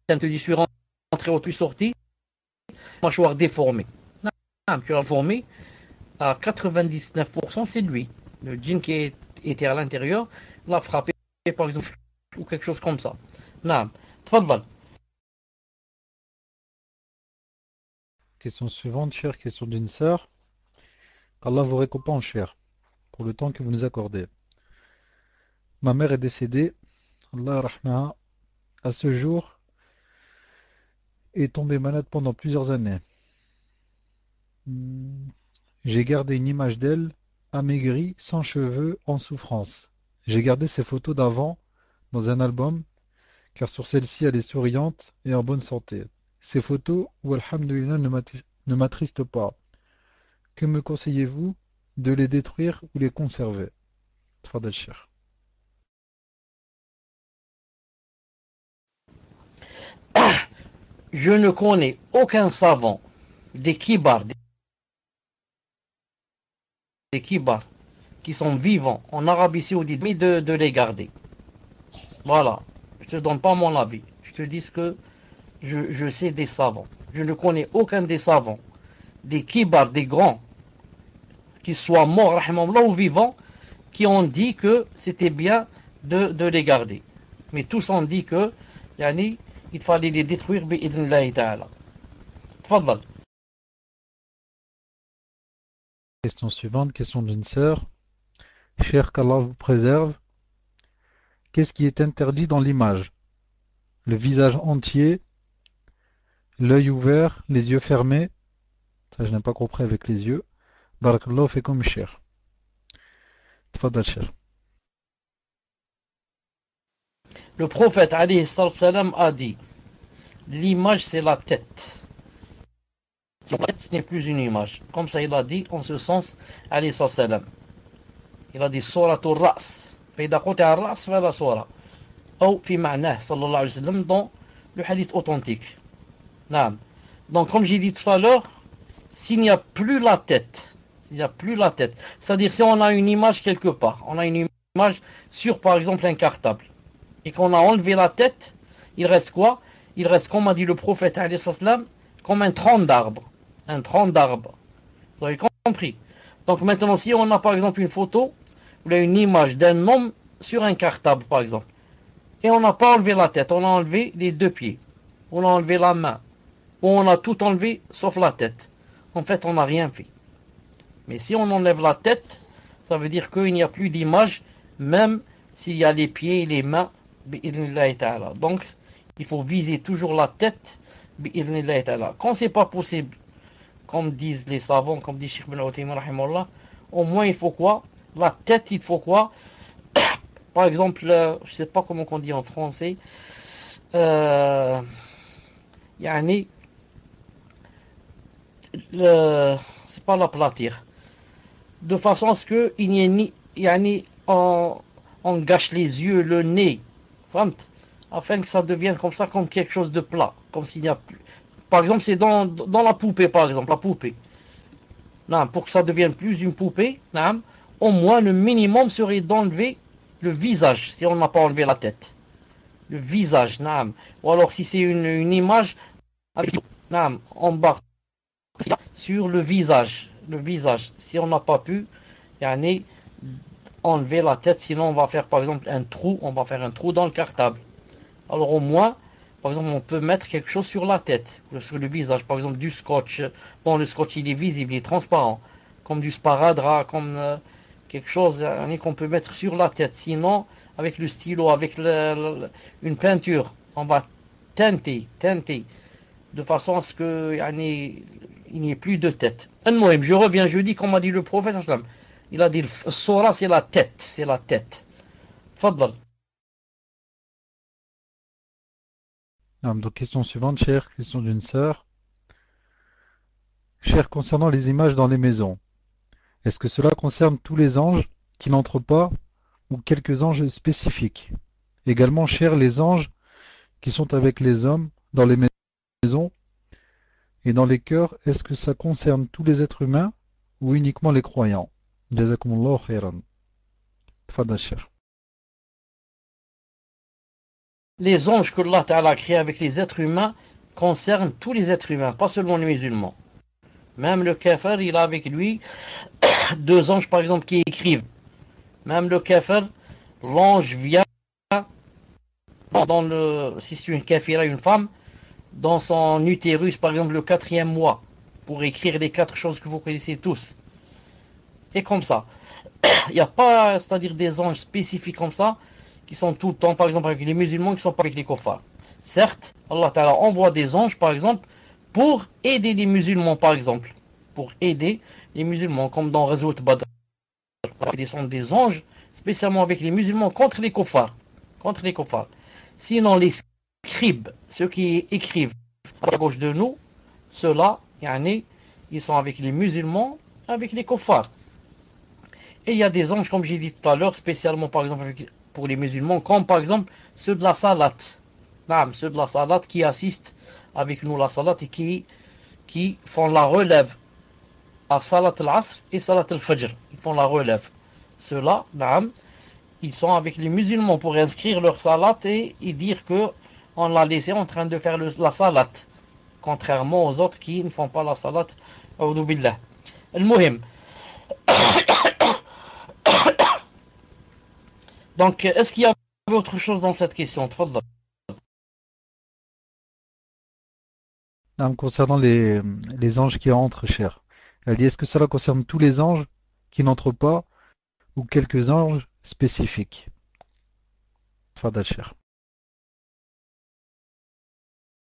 te disent, je suis rentré ou tu es sorti, mâchoire déformée. Non, tu l'as formé, à 99%, c'est lui. Le djinn qui était à l'intérieur l'a frappé, par exemple, ou quelque chose comme ça. Non, tfadal. Question suivante, chère, question d'une sœur. Qu'Allah vous récompense, cher, pour le temps que vous nous accordez. Ma mère est décédée, Allah rahmaha, à ce jour, est tombée malade pendant plusieurs années. J'ai gardé une image d'elle, amaigrie, sans cheveux, en souffrance. J'ai gardé ses photos d'avant dans un album, car sur celle-ci elle est souriante et en bonne santé. Ces photos, où alhamdoulilah ne m'attristent pas. Que me conseillez-vous de les détruire ou les conserver? Tfadal Cheikh. Je ne connais aucun savant des kibars qui sont vivants en Arabie Saoudite, mais de les garder. Voilà. Je ne te donne pas mon avis. Je te dis ce que je sais des savants. Je ne connais aucun des savants, des kibars, des grands, qu'ils soient morts, rahimahullah, ou vivants, qui ont dit que c'était bien de les garder. Mais tous ont dit que, il fallait les détruire, bi'idhnillahi ta'ala. Tfadal. Question suivante, question d'une sœur. Cher qu'Allah vous préserve, qu'est-ce qui est interdit dans l'image? Le visage entier, l'œil ouvert, les yeux fermés. Ça, je n'ai pas compris avec les yeux. Barakallahu fikum, cher. Tfadal, cher. Le prophète alayhi salam a dit, l'image c'est la tête. La tête ce n'est plus une image. Comme ça il a dit en ce sens alayhi salam. Il a dit suratul ras. فإذا قطع الرأس فلا صورة. أو في معناه صلى الله عليه وسلم dans le hadith authentique. Non. Donc comme j'ai dit tout à l'heure, s'il n'y a plus la tête, c'est-à-dire si on a une image quelque part, on a une image sur par exemple un cartable, et qu'on a enlevé la tête, il reste quoi? Il reste, comme a dit le prophète alayhi salam, comme un tronc d'arbre. Un tronc d'arbre. Vous avez compris? Donc maintenant, si on a par exemple une photo, ou une image d'un homme sur un cartable par exemple, et on n'a pas enlevé la tête, on a enlevé les deux pieds, on a enlevé la main, ou on a tout enlevé sauf la tête. En fait, on n'a rien fait. Mais si on enlève la tête, ça veut dire qu'il n'y a plus d'image, même s'il y a les pieds et les mains, bi'idhnillahi ta'ala. Donc, il faut viser toujours la tête, bi'idhnillahi ta'ala. Quand c'est pas possible, comme disent les savants, comme dit Cheikh Ben Uthaymin rahimahullah, au moins il faut quoi? La tête, il faut quoi? par exemple, je sais pas comment on dit en français, يعني c'est pas l'aplatir, de façon à ce que il n'y ait ni, يعني on gâche les yeux, le nez, فهمت, afin que ça devienne comme ça, comme quelque chose de plat, comme s'il n'y a plus. Par exemple, c'est dans la poupée, par exemple, la poupée. Non, pour que ça devienne plus une poupée, non, au moins le minimum serait d'enlever le visage, si on n'a pas enlevé la tête. Le visage, non. Ou alors si c'est une image, non, en bas, sur le visage. Le visage. Si on n'a pas pu, yani, enlever la tête, sinon on va faire par exemple un trou, on va faire un trou dans le cartable. Alors au moins, par exemple, on peut mettre quelque chose sur la tête, sur le visage, par exemple du scotch. Bon, le scotch il est visible, il est transparent, comme du sparadrap, comme quelque chose qu'on peut mettre sur la tête. Sinon, avec le stylo, avec une peinture, on va teinter, de façon à ce que il n'y ait plus de tête. Je reviens, je dis comme a dit le prophète, il a dit le sora c'est la tête, c'est la tête. Fadal. Donc, question suivante, cher, question d'une sœur. Cher, concernant les images dans les maisons, est-ce que cela concerne tous les anges qui n'entrent pas ou quelques anges spécifiques? Également, cher, les anges qui sont avec les hommes dans les maisons et dans les cœurs, est-ce que ça concerne tous les êtres humains ou uniquement les croyants? Jazakumullahu khairan. Tfadal, cher. Les anges que Allah Ta'ala a créés avec les êtres humains concernent tous les êtres humains, pas seulement les musulmans. Même le kafir, il a avec lui deux anges par exemple qui écrivent. Même le kafir, l'ange vient dans le, si c'est une kafira, une femme, dans son utérus par exemple le 4e mois, pour écrire les 4 choses que vous connaissez tous. Et comme ça. Il n'y a pas, c'est-à-dire des anges spécifiques comme ça, qui sont tout le temps, par exemple, avec les musulmans, qui ne sont pas avec les kuffars. Certes, Allah Ta'ala envoie des anges, par exemple, pour aider les musulmans, par exemple. Pour aider les musulmans, comme dans Ghazwat Badr. Il descend des anges, spécialement avec les musulmans, contre les kuffars. Contre les kuffars. Sinon, les scribes, ceux qui écrivent à gauche de nous, ceux-là, ils sont avec les musulmans, avec les kuffars. Et il y a des anges, comme j'ai dit tout à l'heure, spécialement, par exemple, pour les musulmans, comme par exemple ceux de la salat. Ceux de la salat qui assistent avec nous la salat et qui font la relève à salat al-asr et salat al-fajr. Ils font la relève. Ceux-là, ils sont avec les musulmans pour inscrire leur salat et dire que on l'a laissé en train de faire la salat. Contrairement aux autres qui ne font pas la salat. A'udhu billah. Al-muhim. Donc, est-ce qu'il y avait autre chose dans cette question? Concernant les anges qui entrent, cher, elle dit, est-ce que cela concerne tous les anges qui n'entrent pas ou quelques anges spécifiques? Tfadal, cher.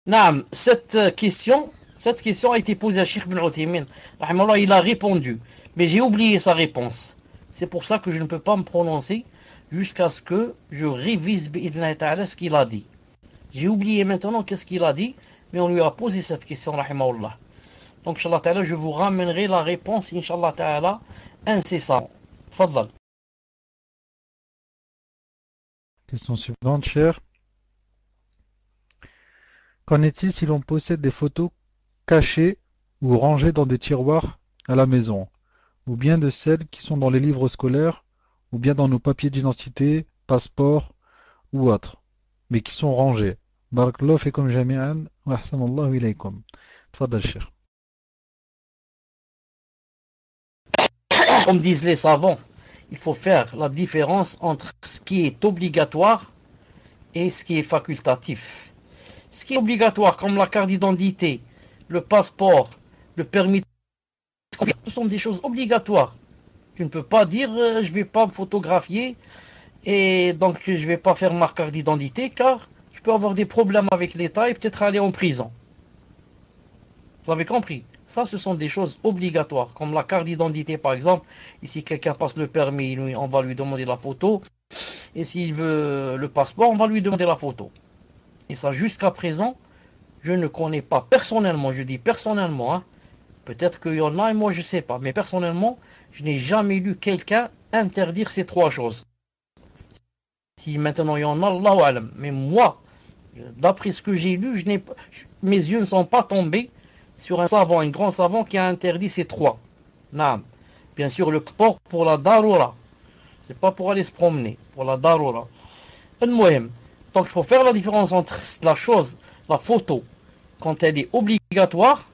Naam, cette question a été posée à Cheikh Ibn Uthaymin. Il a répondu, mais j'ai oublié sa réponse. C'est pour ça que je ne peux pas me prononcer jusqu'à ce que je révise ce qu'il a dit. J'ai oublié maintenant qu'est-ce qu'il a dit, mais on lui a posé cette question, rahimahullah. Donc, Inch'Allah Ta'ala, je vous ramènerai la réponse, Inch'Allah Ta'ala, incessamment. Tfadal. Question suivante, cher. Qu'en est-il si l'on possède des photos cachées ou rangées dans des tiroirs à la maison, ou bien de celles qui sont dans les livres scolaires, ou bien dans nos papiers d'identité, passeports ou autres, mais qui sont rangés? Barakallahu fikum jami'an wa ahsanallahu ilaykum. Tfadal, cher. Comme disent les savants, il faut faire la différence entre ce qui est obligatoire et ce qui est facultatif. Ce qui est obligatoire, comme la carte d'identité, le passeport, le permis de conduire, ce sont des choses obligatoires. Tu ne peux pas dire je ne vais pas me photographier et donc je ne vais pas faire ma carte d'identité car tu peux avoir des problèmes avec l'État et peut-être aller en prison. Vous avez compris? Ça, ce sont des choses obligatoires, comme la carte d'identité par exemple. Ici, quelqu'un passe le permis, on va lui demander la photo. et s'il veut le passeport, on va lui demander la photo. Et ça, jusqu'à présent, je ne connais pas personnellement, je dis personnellement, hein, peut-être qu'il y en a et moi je ne sais pas, mais personnellement, je n'ai jamais lu quelqu'un interdire ces trois choses. Si maintenant il y en a, Allahu alam. Mais moi, d'après ce que j'ai lu, mes yeux ne sont pas tombés sur un savant, un grand savant qui a interdit ces trois. Naam. Bien sûr, le sport pour la darura. C'est pas pour aller se promener, pour la darura. Donc il faut faire la différence entre la chose, la photo, quand elle est obligatoire,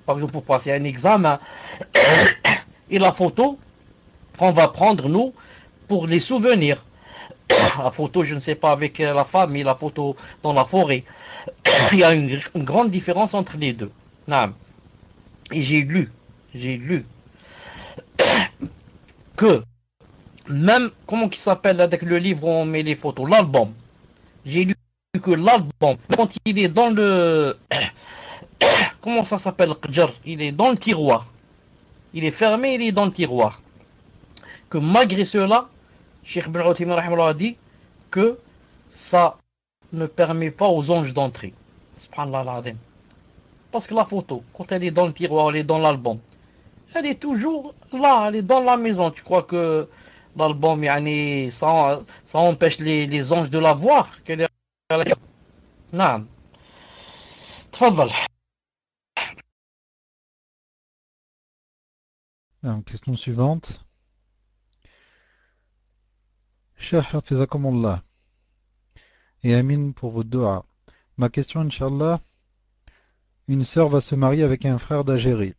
par exemple pour passer un examen, et la photo qu'on va prendre nous pour les souvenirs. La photo, je ne sais pas, avec la femme et la photo dans la forêt. Il y a une grande différence entre les deux. Et j'ai lu que même, comment il s'appelle avec le livre où on met les photos, l'album. J'ai lu que l'album, quand il est dans le... Comment ça s'appelle, il est dans le tiroir. Il est fermé, il est dans le tiroir. Que malgré cela, Cheikh Ibn Uthaymin a dit que ça ne permet pas aux anges d'entrer. Subhanallah al-Azim. Parce que la photo, quand elle est dans le tiroir, elle est dans l'album, elle est toujours là, elle est dans la maison. Tu crois que l'album, ça empêche les anges de la voir? Qu'elle est à la... Non. Tfadal. Question suivante. Cheikh Hafizakumullah et Amin pour vos doigts. Ma question, Inch'Allah, une sœur va se marier avec un frère d'Algérie.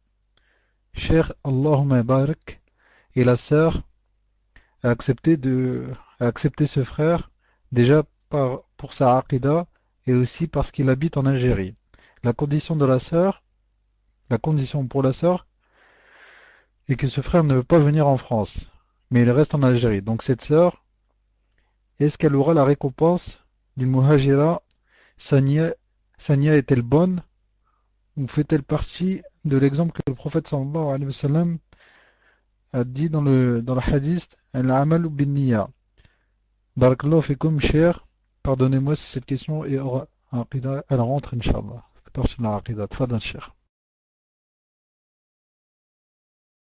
Cheikh Allahumma barak, et la sœur a accepté ce frère déjà pour sa aqida et aussi parce qu'il habite en Algérie. La condition pour la sœur est que ce frère ne veut pas venir en France, mais il reste en Algérie. Donc cette sœur, est-ce qu'elle aura la récompense du muhajira? Sania est-elle bonne ou fait-elle partie de l'exemple que le prophète sallallahu alayhi wa sallam a dit dans le hadith al-amal bin niyya? Barakallahu fikum, cher. Pardonnez-moi si cette question est hors aqida, elle rentre, Inch'Allah. C'est partie de la aqida. Tfadal, cher.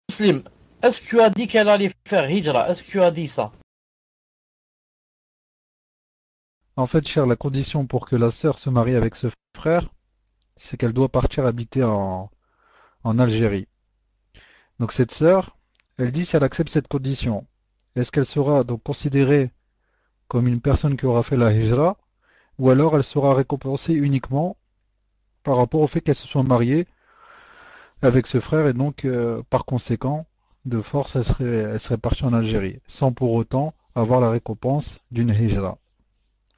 Muslim, est-ce que tu as dit qu'elle allait faire hijra? Est-ce que tu as dit ça? En fait, cher, la condition pour que la sœur se marie avec ce frère, c'est qu'elle doit partir habiter en Algérie. Donc cette sœur, elle dit si elle accepte cette condition, est-ce qu'elle sera donc considérée comme une personne qui aura fait la hijra, ou alors elle sera récompensée uniquement par rapport au fait qu'elle se soit mariée avec ce frère et donc par conséquent, de force, elle serait partie en Algérie, sans pour autant avoir la récompense d'une hijra.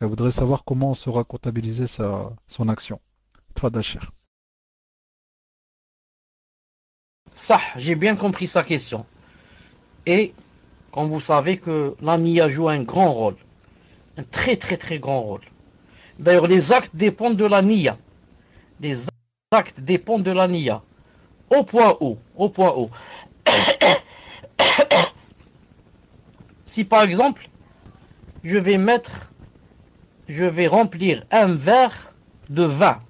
Elle voudrait savoir comment sera comptabilisée son action. Tfadal, cher. Ça, j'ai bien compris sa question. Et, comme vous savez que la niya joue un grand rôle. Un très très très grand rôle. D'ailleurs, les actes dépendent de la niya. Les actes dépendent de la niya. Au point où si par exemple, je vais remplir un verre de vin,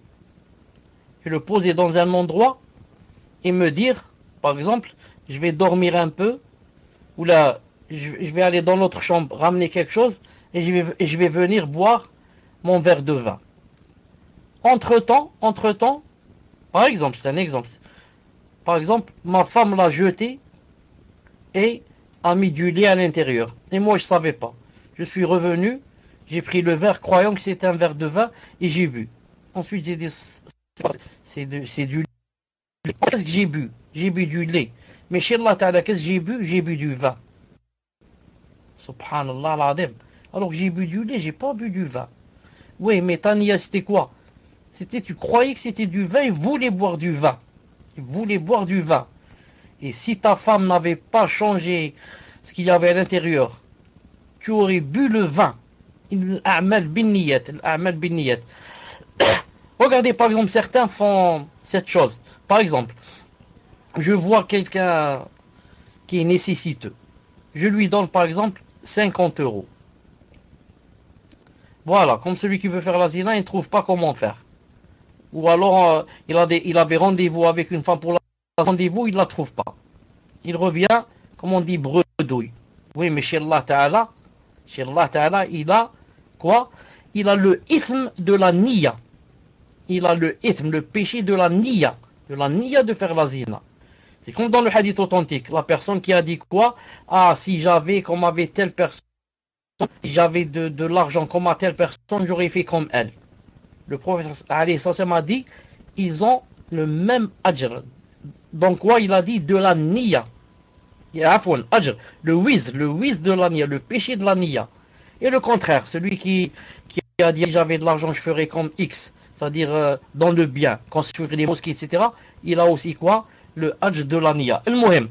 je vais le poser dans un endroit et me dire, par exemple, je vais dormir un peu, ou là, je vais aller dans notre chambre, ramener quelque chose, et je vais venir boire mon verre de vin. Entre-temps, par exemple, c'est un exemple, par exemple, ma femme l'a jeté et a mis du lait à l'intérieur. Et moi, je ne savais pas. Je suis revenu, j'ai pris le verre croyant que c'était un verre de vin et j'ai bu. Ensuite, j'ai dit, c'est du lait. Qu'est-ce que j'ai bu? J'ai bu du lait. Mais chez Allah Ta'ala, qu'est-ce que j'ai bu? J'ai bu du vin. Subhanallah al-Adim. Alors que j'ai bu du lait, j'ai pas bu du vin. Oui, mais ta niya, c'était quoi? Tu croyais que c'était du vin, il voulait boire du vin. Il voulait boire du vin. Et si ta femme n'avait pas changé ce qu'il y avait à l'intérieur, tu aurais bu le vin. Al-a'mal bin niyat. Regardez, par exemple, certains font cette chose. Par exemple, je vois quelqu'un qui est nécessiteux. Je lui donne, par exemple, 50 euros. Voilà, comme celui qui veut faire la zina, il ne trouve pas comment faire. Ou alors, il avait rendez-vous avec une femme pour la rendez-vous, il ne la trouve pas. Il revient, comme on dit, bredouille. Oui, mais chez Allah Ta'ala, il a quoi? Il a le ithme de la niya. Il a le ithme, le péché de la niya de faire la zina. C'est comme dans le hadith authentique, la personne qui a dit quoi? Ah, si j'avais comme avait telle personne, si j'avais de l'argent comme à telle personne, j'aurais fait comme elle. Le prophète a dit, ils ont le même ajr. Donc quoi? Il a dit de la niya. Afwan, ajr, le wiz de la niya, le péché de la niya. Et le contraire, celui qui a dit j'avais de l'argent, je ferais comme X, c'est-à-dire dans le bien, construire des mosquées, etc. Il a aussi quoi? Le ajr de la niya. El-Muhim,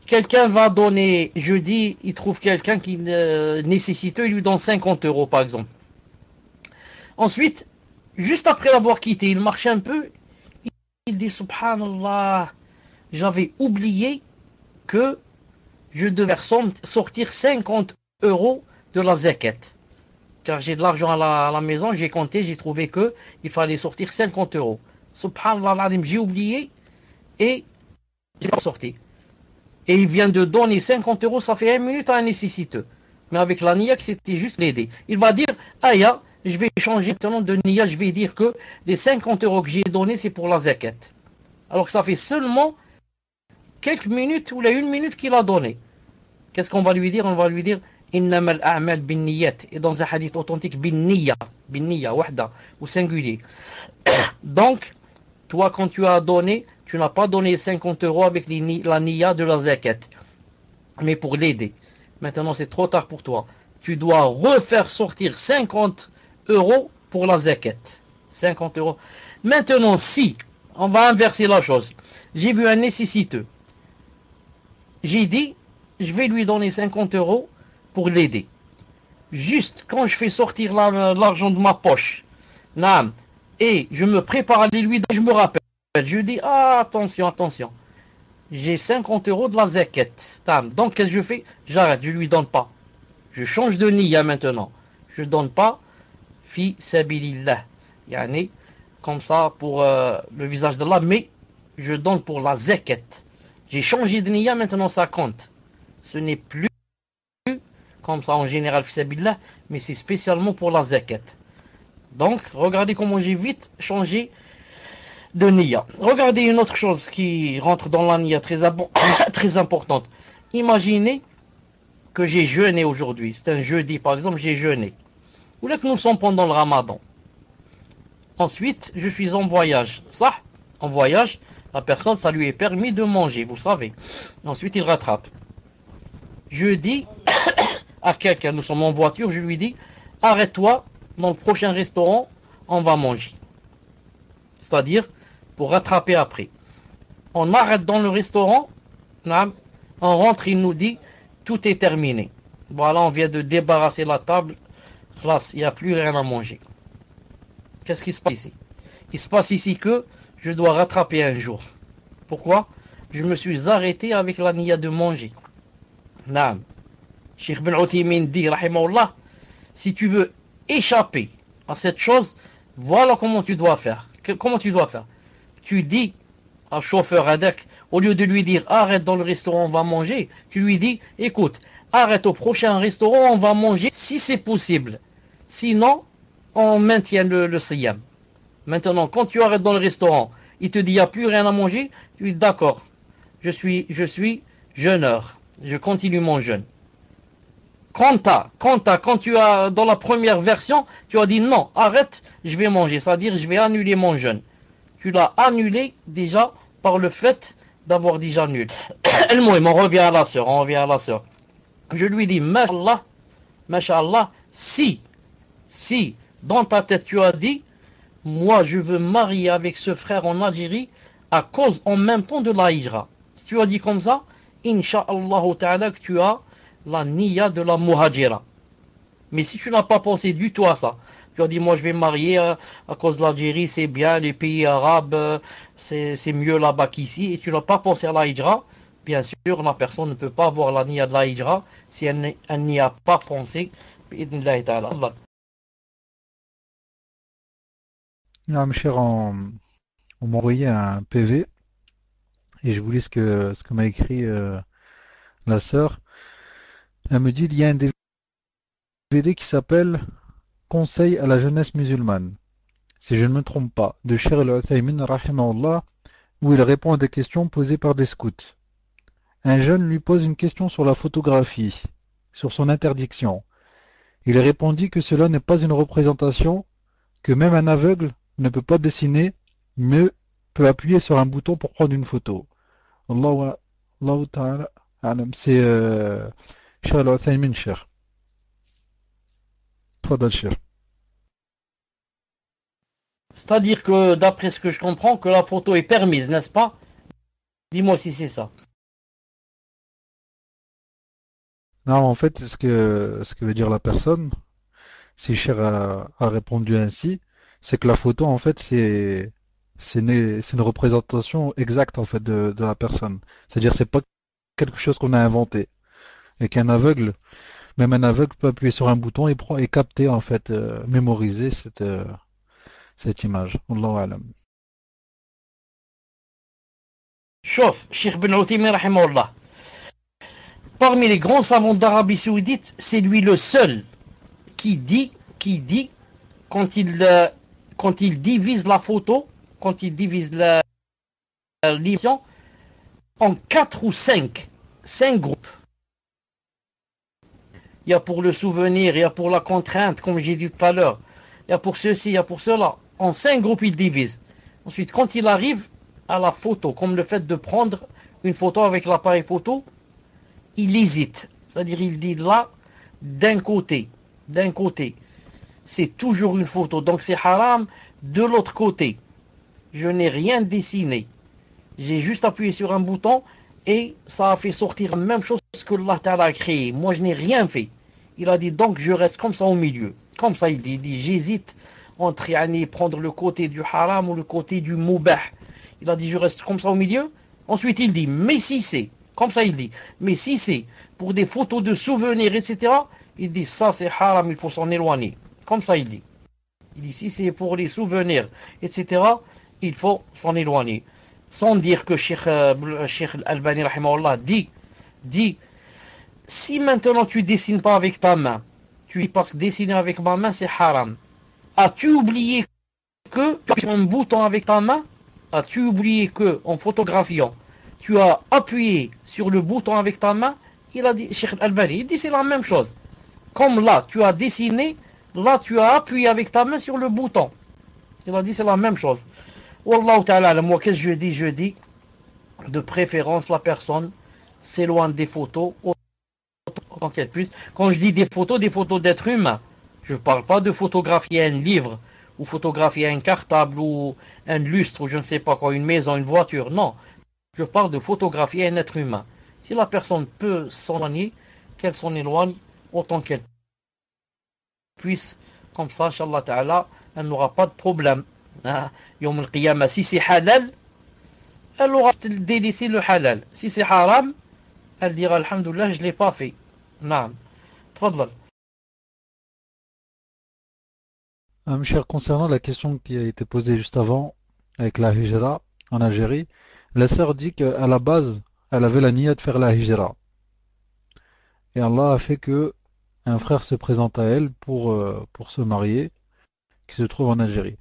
quelqu'un va donner, jeudi, il trouve quelqu'un qui nécessite, il lui donne 50 € par exemple. Ensuite, juste après l'avoir quitté, il marche un peu, il dit subhanallah, j'avais oublié que je devais sortir 50 € de la zakat. Car j'ai de l'argent à la maison, j'ai compté, j'ai trouvé que il fallait sortir 50 €. Subhanallah, j'ai oublié et il est sorti. Et il vient de donner 50 €, ça fait 1 minute à un nécessiteux. Mais avec la niya, c'était juste l'aider. Il va dire, Aya, je vais changer maintenant de niya, je vais dire que les 50 € que j'ai donnés, c'est pour la zakat. Alors que ça fait seulement quelques minutes ou la 1 minute qu'il a donné. Qu'est-ce qu'on va lui dire? On va lui dire Innamal a'mal bin niyat. Et dans un hadith authentique, bin niya, wahda, ou singulier. Donc, toi, quand tu as donné, tu n'as pas donné 50 € avec la niya de la zakat, mais pour l'aider. Maintenant, c'est trop tard pour toi. Tu dois refaire sortir 50 € pour la zakat. 50 €. Maintenant, si, on va inverser la chose. J'ai vu un nécessiteux. J'ai dit, je vais lui donner 50 € pour l'aider. Juste quand je fais sortir l'argent de ma poche, et je me prépare à aller lui donner, je me rappelle. Je dis, ah, attention. J'ai 50 € de la zakat. Donc, qu'est-ce que je fais? J'arrête, je lui donne pas. Je change de niya maintenant. Je donne pas fi sabilillah. Yani, comme ça, pour le visage d'Allah, mais je donne pour la zakat. J'ai changé de niya, maintenant ça compte. Ce n'est plus comme ça en général, fissabillah, mais c'est spécialement pour la zakat. Donc, regardez comment j'ai vite changé de niya. Regardez une autre chose qui rentre dans la niya très importante. Imaginez que j'ai jeûné aujourd'hui. C'est un jeudi, par exemple, j'ai jeûné. Ou là que nous sommes pendant le ramadan. Ensuite, je suis en voyage. Ça, en voyage, la personne, ça lui est permis de manger, vous savez. Ensuite, il rattrape. Je dis à quelqu'un, nous sommes en voiture, je lui dis, arrête-toi, dans le prochain restaurant, on va manger. C'est-à-dire, pour rattraper après. On arrête dans le restaurant, on rentre, il nous dit, tout est terminé. Voilà, on vient de débarrasser la table, il n'y a plus rien à manger. Qu'est-ce qui se passe ici? Il se passe ici que je dois rattraper un jour. Pourquoi? Je me suis arrêté avec la niya de manger. Naam. Cheikh Ben Uthaymin dit, rahimahullah, si tu veux échapper à cette chose, voilà comment tu dois faire. Comment tu dois faire? Tu dis au chauffeur Hadek, au lieu de lui dire arrête dans le restaurant, on va manger, tu lui dis écoute, arrête au prochain restaurant, on va manger si c'est possible. Sinon, on maintient le siyam. Maintenant, quand tu arrêtes dans le restaurant, il te dit il n'y a plus rien à manger, tu dis d'accord, je suis jeûneur, je continue mon jeûne. Quand tu as, dans la première version, tu as dit non, arrête, je vais manger, c'est-à-dire je vais annuler mon jeûne. Tu l'as annulé déjà par le fait d'avoir déjà annulé. On revient à la sœur, Je lui dis, Masha'Allah, si, dans ta tête tu as dit, moi je veux marier avec ce frère en Algérie à cause en même temps de la hijra. Si tu as dit comme ça, Inch'Allah ta'ala que tu as la niya de la muhajira. Mais si tu n'as pas pensé du tout à ça, tu as dit moi je vais me marier à cause de l'Algérie, c'est bien, les pays arabes, c'est mieux là-bas qu'ici, et tu n'as pas pensé à la hijra, bien sûr la personne ne peut pas avoir la niya de la hijra si elle n'y a pas pensé. Ah, mon cher, on m'a envoyé un PV et je vous lis ce que m'a écrit la sœur. Elle me dit il y a un DVD qui s'appelle Conseil à la jeunesse musulmane, si je ne me trompe pas, de Cheikh Al-Uthaymin, rahimahullah, où il répond à des questions posées par des scouts. Un jeune lui pose une question sur la photographie, sur son interdiction. Il répondit que cela n'est pas une représentation, que même un aveugle ne peut pas dessiner, mais peut appuyer sur un bouton pour prendre une photo. Allahu ta'ala a'lam. C'est Cheikh Al-Uthaymin, cher. Tfadal, cher. C'est-à-dire que, d'après ce que je comprends, que la photo est permise, n'est-ce pas? Dis-moi si c'est ça. Non, en fait, ce que veut dire la personne, si Cher a répondu ainsi, c'est que la photo, en fait, c'est une représentation exacte, en fait, de la personne. C'est-à-dire, c'est pas quelque chose qu'on a inventé. Et qu'un aveugle, même un aveugle peut appuyer sur un bouton et capter, en fait, mémoriser cette image. Allahu alam. Chauffe, Cheikh Ben Uthaymin, rahimahullah. Parmi les grands savants d'Arabie Saoudite, c'est lui le seul qui dit, quand il divise la photo, quand il divise l'image en 4 ou 5 groupes. Il y a pour le souvenir, il y a pour la contrainte, comme j'ai dit tout à l'heure, il y a pour ceci, il y a pour cela. En 5 groupes, il divise. Ensuite, quand il arrive à la photo, comme le fait de prendre une photo avec l'appareil photo, il hésite. C'est-à-dire, il dit là, d'un côté, c'est toujours une photo, donc c'est haram. De l'autre côté, je n'ai rien dessiné. J'ai juste appuyé sur un bouton et ça a fait sortir la même chose que Allah Ta'ala a créé. Moi, je n'ai rien fait. Il a dit donc je reste comme ça au milieu. Comme ça, il dit j'hésite entre prendre le côté du haram ou le côté du mubah. Il a dit je reste comme ça au milieu. Ensuite, il dit mais si c'est, comme ça il dit, mais si c'est pour des photos de souvenirs, etc., il dit ça c'est haram, il faut s'en éloigner. Comme ça il dit. Il dit si c'est pour les souvenirs, etc., il faut s'en éloigner. Sans dire que Cheikh Al-Albani rahimahullah dit si maintenant tu dessines pas avec ta main, tu dis parce que dessiner avec ma main c'est haram. As-tu oublié que tu as un bouton avec ta main? As-tu oublié que en photographiant, tu as appuyé sur le bouton avec ta main? Il a dit, Cheikh Al-Albani, il dit c'est la même chose. Comme là, tu as dessiné, là tu as appuyé avec ta main sur le bouton. Il a dit c'est la même chose. Wallahu ta'ala, moi qu'est-ce que je dis de préférence la personne s'éloigne des photos autant qu'elle puisse. Quand je dis des photos d'êtres humains, je ne parle pas de photographier un livre ou photographier un cartable ou un lustre ou je ne sais pas quoi, une maison, une voiture. Non, je parle de photographier un être humain. Si la personne peut s'en éloigner, qu'elle s'en éloigne autant qu'elle puisse. Comme ça, Inch'Allah Ta'ala, elle n'aura pas de problème. Yom al-Qiyamah, si c'est halal, elle aura délaissé le halal. Si c'est haram, elle dira Alhamdulillah, je ne l'ai pas fait. Naam. Tfadlal. Mon cher, concernant la question qui a été posée juste avant, avec la hijra en Algérie, la sœur dit qu'à la base, elle avait la niya de faire la hijra. Et Allah a fait que un frère se présente à elle pour se marier, qui se trouve en Algérie.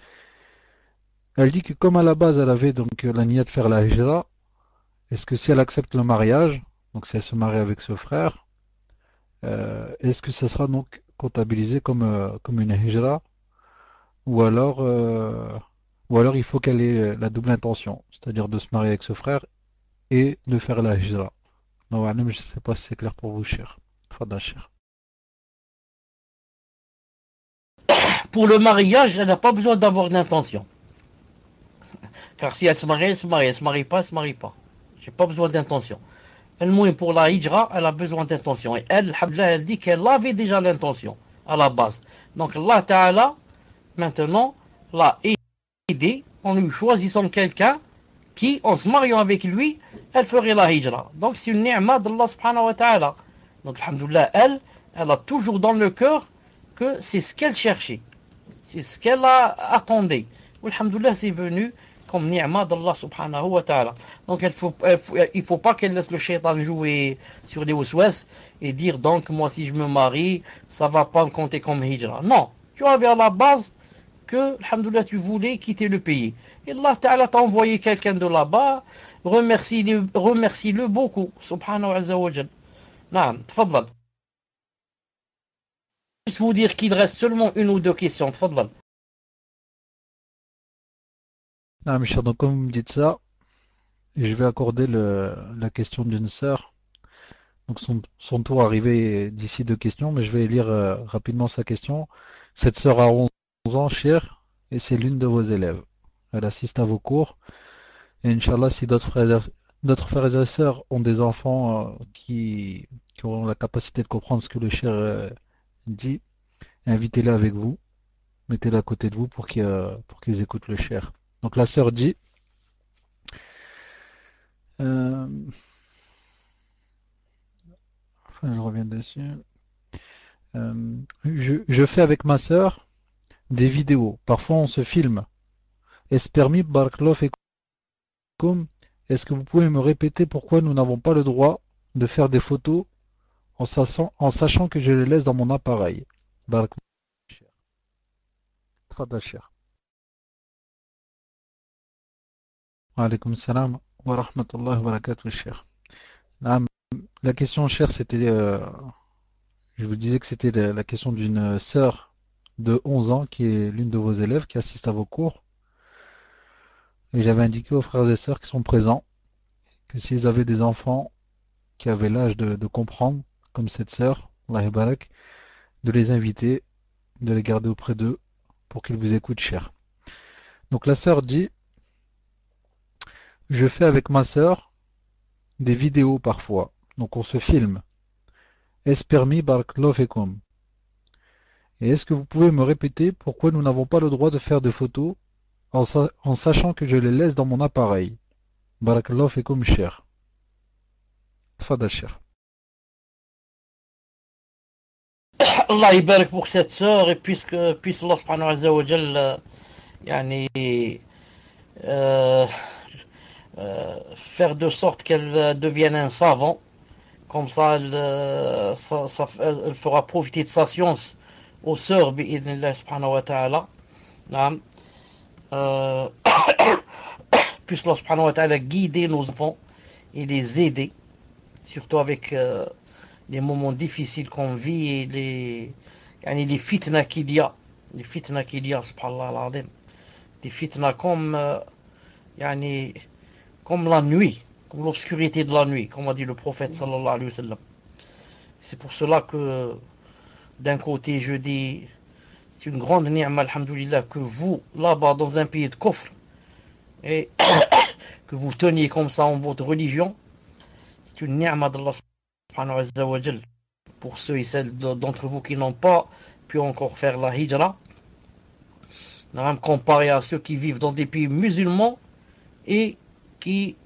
Elle dit que comme à la base, elle avait donc la niya de faire la hijra, est-ce que si elle accepte le mariage, donc si elle se marie avec ce frère, est-ce que ça sera donc comptabilisé comme une hijra ou alors il faut qu'elle ait la double intention, c'est-à-dire de se marier avec ce frère et de faire la hijra. Non, je ne sais pas si c'est clair pour vous, cher. Fadal, cher. Pour le mariage, elle n'a pas besoin d'avoir d'intention. Car si elle se marie, elle se marie. Elle se marie pas, elle se marie pas. J'ai pas besoin d'intention. Elle, pour la hijra, elle a besoin d'intention. Et elle, elle dit qu'elle avait déjà l'intention à la base. Donc Allah Ta'ala, maintenant, l'a aidé en lui choisissant quelqu'un qui, en se mariant avec lui, elle ferait la hijra. Donc c'est une ni'ma d'Allah subhanahu wa ta'ala. Donc alhamdoulilah, elle a toujours dans le cœur que c'est ce qu'elle cherchait. C'est ce qu'elle attendait. Alhamdoulilah, c'est venu comme ni'ma d'Allah subhanahu wa ta'ala. Donc il faut pas qu'elle laisse le shaitan jouer sur les waswas et dire donc moi si je me marie, ça va pas me compter comme hijra. Non, tu avais à la base que, alhamdoulilah, tu voulais quitter le pays. Et Allah ta'ala t'a envoyé quelqu'un de là-bas, remercie-le beaucoup, subhanahu wa ta'ala. Naam, tfadlal. Je vais vous dire qu'il reste seulement une ou deux questions, tfadlal. Ah, mes chers, donc comme vous me dites ça, je vais accorder la question d'une sœur. Donc son tour arrivé d'ici 2 questions, mais je vais lire rapidement sa question. Cette sœur a 11 ans, cher, et c'est l'une de vos élèves. Elle assiste à vos cours. Et Inch'Allah, si d'autres frères et sœurs ont des enfants qui auront la capacité de comprendre ce que le cher dit, invitez-les avec vous. Mettez-les à côté de vous pour qu'ils écoutent le cher. Donc la sœur dit, euh, enfin, je reviens dessus. Je fais avec ma sœur des vidéos. Parfois on se filme. Est-ce permis, Barakallahu fikum? Est-ce que vous pouvez me répéter pourquoi nous n'avons pas le droit de faire des photos en sachant que je les laisse dans mon appareil? Barakallahu. Tfadal, cher. Wa alaykoum salam wa rahmatullahi wa barakatuh, cher. La question, cher, c'était, je vous disais que c'était la question d'une sœur de 11 ans qui est l'une de vos élèves qui assiste à vos cours. Et j'avais indiqué aux frères et sœurs qui sont présents que s'ils avaient des enfants qui avaient l'âge de comprendre, comme cette sœur, Allah barak, de les inviter, de les garder auprès d'eux pour qu'ils vous écoutent, cher. Donc la sœur dit, je fais avec ma sœur des vidéos parfois. Donc on se filme. Est-ce permis, barakallahu fikum? Et est-ce que vous pouvez me répéter pourquoi nous n'avons pas le droit de faire des photos en sachant que je les laisse dans mon appareil? Barakallahu fikum, cher. Tfadal, cher. Allah يبارك pour cette sœur et puisse Allah subhanahu wa ta'ala faire de sorte qu'elle devienne un savant. Comme ça, elle fera profiter de sa science aux sœurs, bi'idhnillah subhanahu wa ta'ala. Puisse Allah subhanahu wa ta'ala guider nos enfants et les aider, surtout avec les moments difficiles qu'on vit et les fitna qu'il y a. Les fitna qu'il y a, subhanallah al-azim. Des fitna comme la nuit, comme l'obscurité de la nuit, comme a dit le prophète sallallahu alayhi wa sallam. C'est pour cela que d'un côté je dis c'est une grande ni'ma, alhamdoulilah, que vous, là-bas dans un pays de kufr, et que vous teniez comme ça en votre religion, c'est une ni'ma d'Allah subhanahu wa ta'ala pour ceux et celles d'entre vous qui n'ont pas pu encore faire la hijra, comparé à ceux qui vivent dans des pays musulmans et qui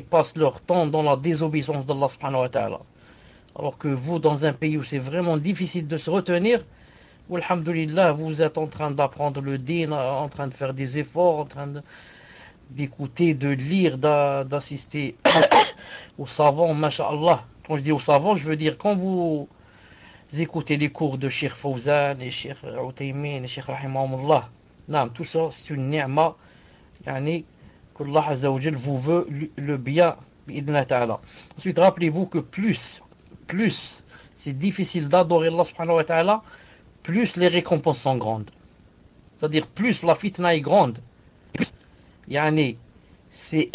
passent leur temps dans la désobéissance d'Allah subhanahu wa ta'ala. Alors que vous, dans un pays où c'est vraiment difficile de se retenir, alhamdoulilah, vous êtes en train d'apprendre le din, en train de faire des efforts, en train d'écouter, de lire, d'assister aux savants, masha'Allah. Quand je dis aux savants, je veux dire quand vous écoutez les cours de Cheikh Fawzan et Cheikh Uthaymin et Cheikh Rahimahumullah, tout ça c'est une ni'ma, qu'Allah Azza wa Jal vous veut le bien, bi'idhnillah ta'ala. Ensuite, rappelez-vous que plus c'est difficile d'adorer Allah subhanahu wa ta'ala, plus les récompenses sont grandes. C'est-à-dire plus la fitna est grande, plus c'est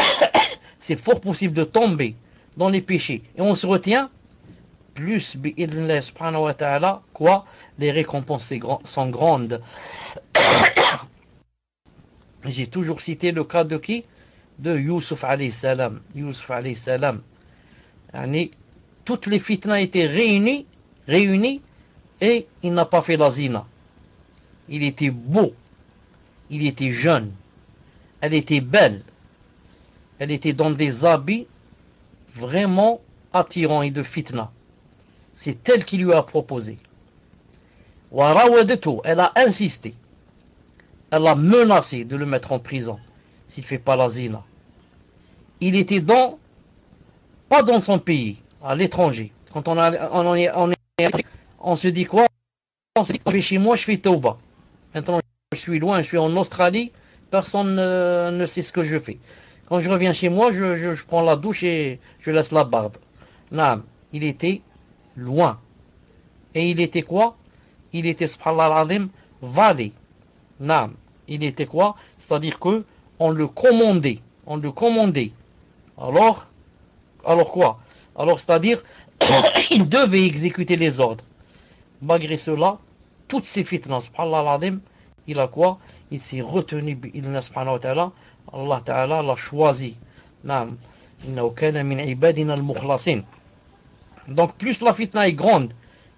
fort possible de tomber dans les péchés et on se retient, plus bi'idhnillah subhanahu wa ta'ala, les récompenses sont grandes. J'ai toujours cité le cas de qui? De Youssouf alayhi salam. Youssouf alayhi salam. Toutes les fitnas étaient réunies et il n'a pas fait la zina. Il était beau, il était jeune, elle était belle, elle était dans des habits vraiment attirants et de fitna. C'est elle qui lui a proposé. Elle a insisté. Elle a menacé de le mettre en prison s'il ne fait pas la zina. Il était pas dans son pays, à l'étranger. Quand on se dit quoi? On se dit, je vais chez moi, je fais tauba. Maintenant, je suis loin, je suis en Australie, personne ne sait ce que je fais. Quand je reviens chez moi, je prends la douche et je laisse la barbe. Non, il était loin. Et il était quoi? Il était, subhanallah al-azim, valé. Non, il était quoi? C'est-à-dire que on le commandait. On le commandait. Alors quoi? Alors, c'est-à-dire, il devait exécuter les ordres. Malgré cela, toutes ces fitnas, subhanallah al-azim, il a quoi? Il s'est retenu, bi'idna subhanahu wa ta'ala. Allah ta'ala l'a choisi. Naam. Innahu kana min ibadina al-mukhlasin. Donc, plus la fitna est grande,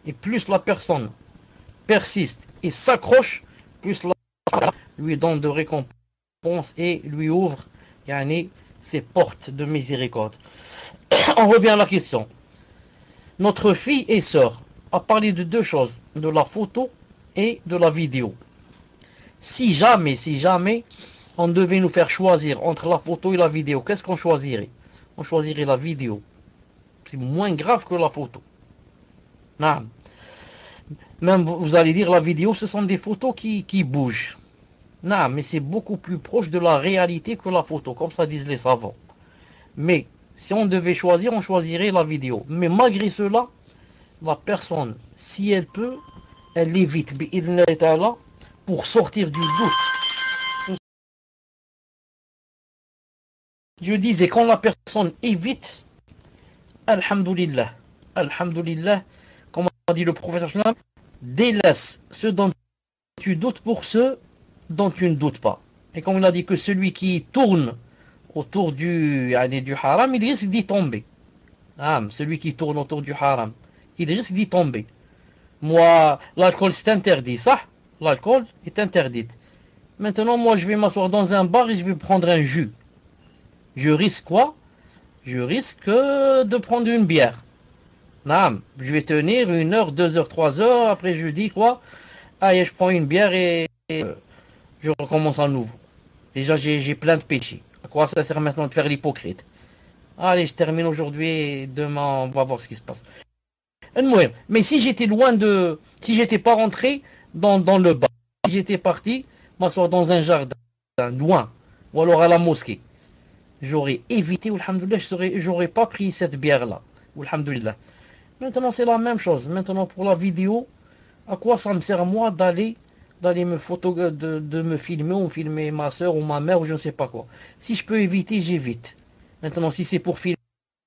et plus la personne persiste et s'accroche, plus la lui donne de récompense et lui ouvre, yani, ses portes de miséricorde. On revient à la question. Notre fille et sœur a parlé de deux choses, de la photo et de la vidéo. Si jamais, on devait nous faire choisir entre la photo et la vidéo, qu'est-ce qu'on choisirait? On choisirait la vidéo. C'est moins grave que la photo. Non. Même vous allez dire la vidéo, ce sont des photos qui bougent. Non, mais c'est beaucoup plus proche de la réalité que la photo, comme ça disent les savants. Mais si on devait choisir, on choisirait la vidéo. Mais malgré cela, la personne, si elle peut, elle évite bi'idhnillahi ta'ala pour sortir du doute. Je disais, quand la personne évite, alhamdulillah, comme a dit le prophète, délaisse ce dont tu doutes pour ceux dont tu ne doutes pas. Et comme il a dit que celui qui tourne autour du haram, il risque d'y tomber. Celui qui tourne autour du haram, il risque d'y tomber. Moi, l'alcool c'est interdit, ça? L'alcool est interdit. Maintenant, moi je vais m'asseoir dans un bar et je vais prendre un jus. Je risque quoi? Je risque de prendre une bière. Je vais tenir 1 heure, 2 heures, 3 heures, après je dis quoi? Allez, je prends une bière et je recommence à nouveau. Déjà, j'ai plein de péchés. À quoi ça sert maintenant de faire l'hypocrite? Allez, je termine aujourd'hui et demain, on va voir ce qui se passe. Mais si j'étais si j'étais pas rentré dans le bar, si j'étais parti m'asseoir dans un jardin, loin, ou alors à la mosquée, j'aurais évité, alhamdoulilah, j'aurais pas pris cette bière-là. Alhamdoulilah. Maintenant, c'est la même chose. Maintenant, pour la vidéo, à quoi ça me sert moi d'aller de me filmer ou filmer ma soeur ou ma mère ou je ne sais pas quoi. Si je peux éviter, j'évite. Maintenant, si c'est pour filmer,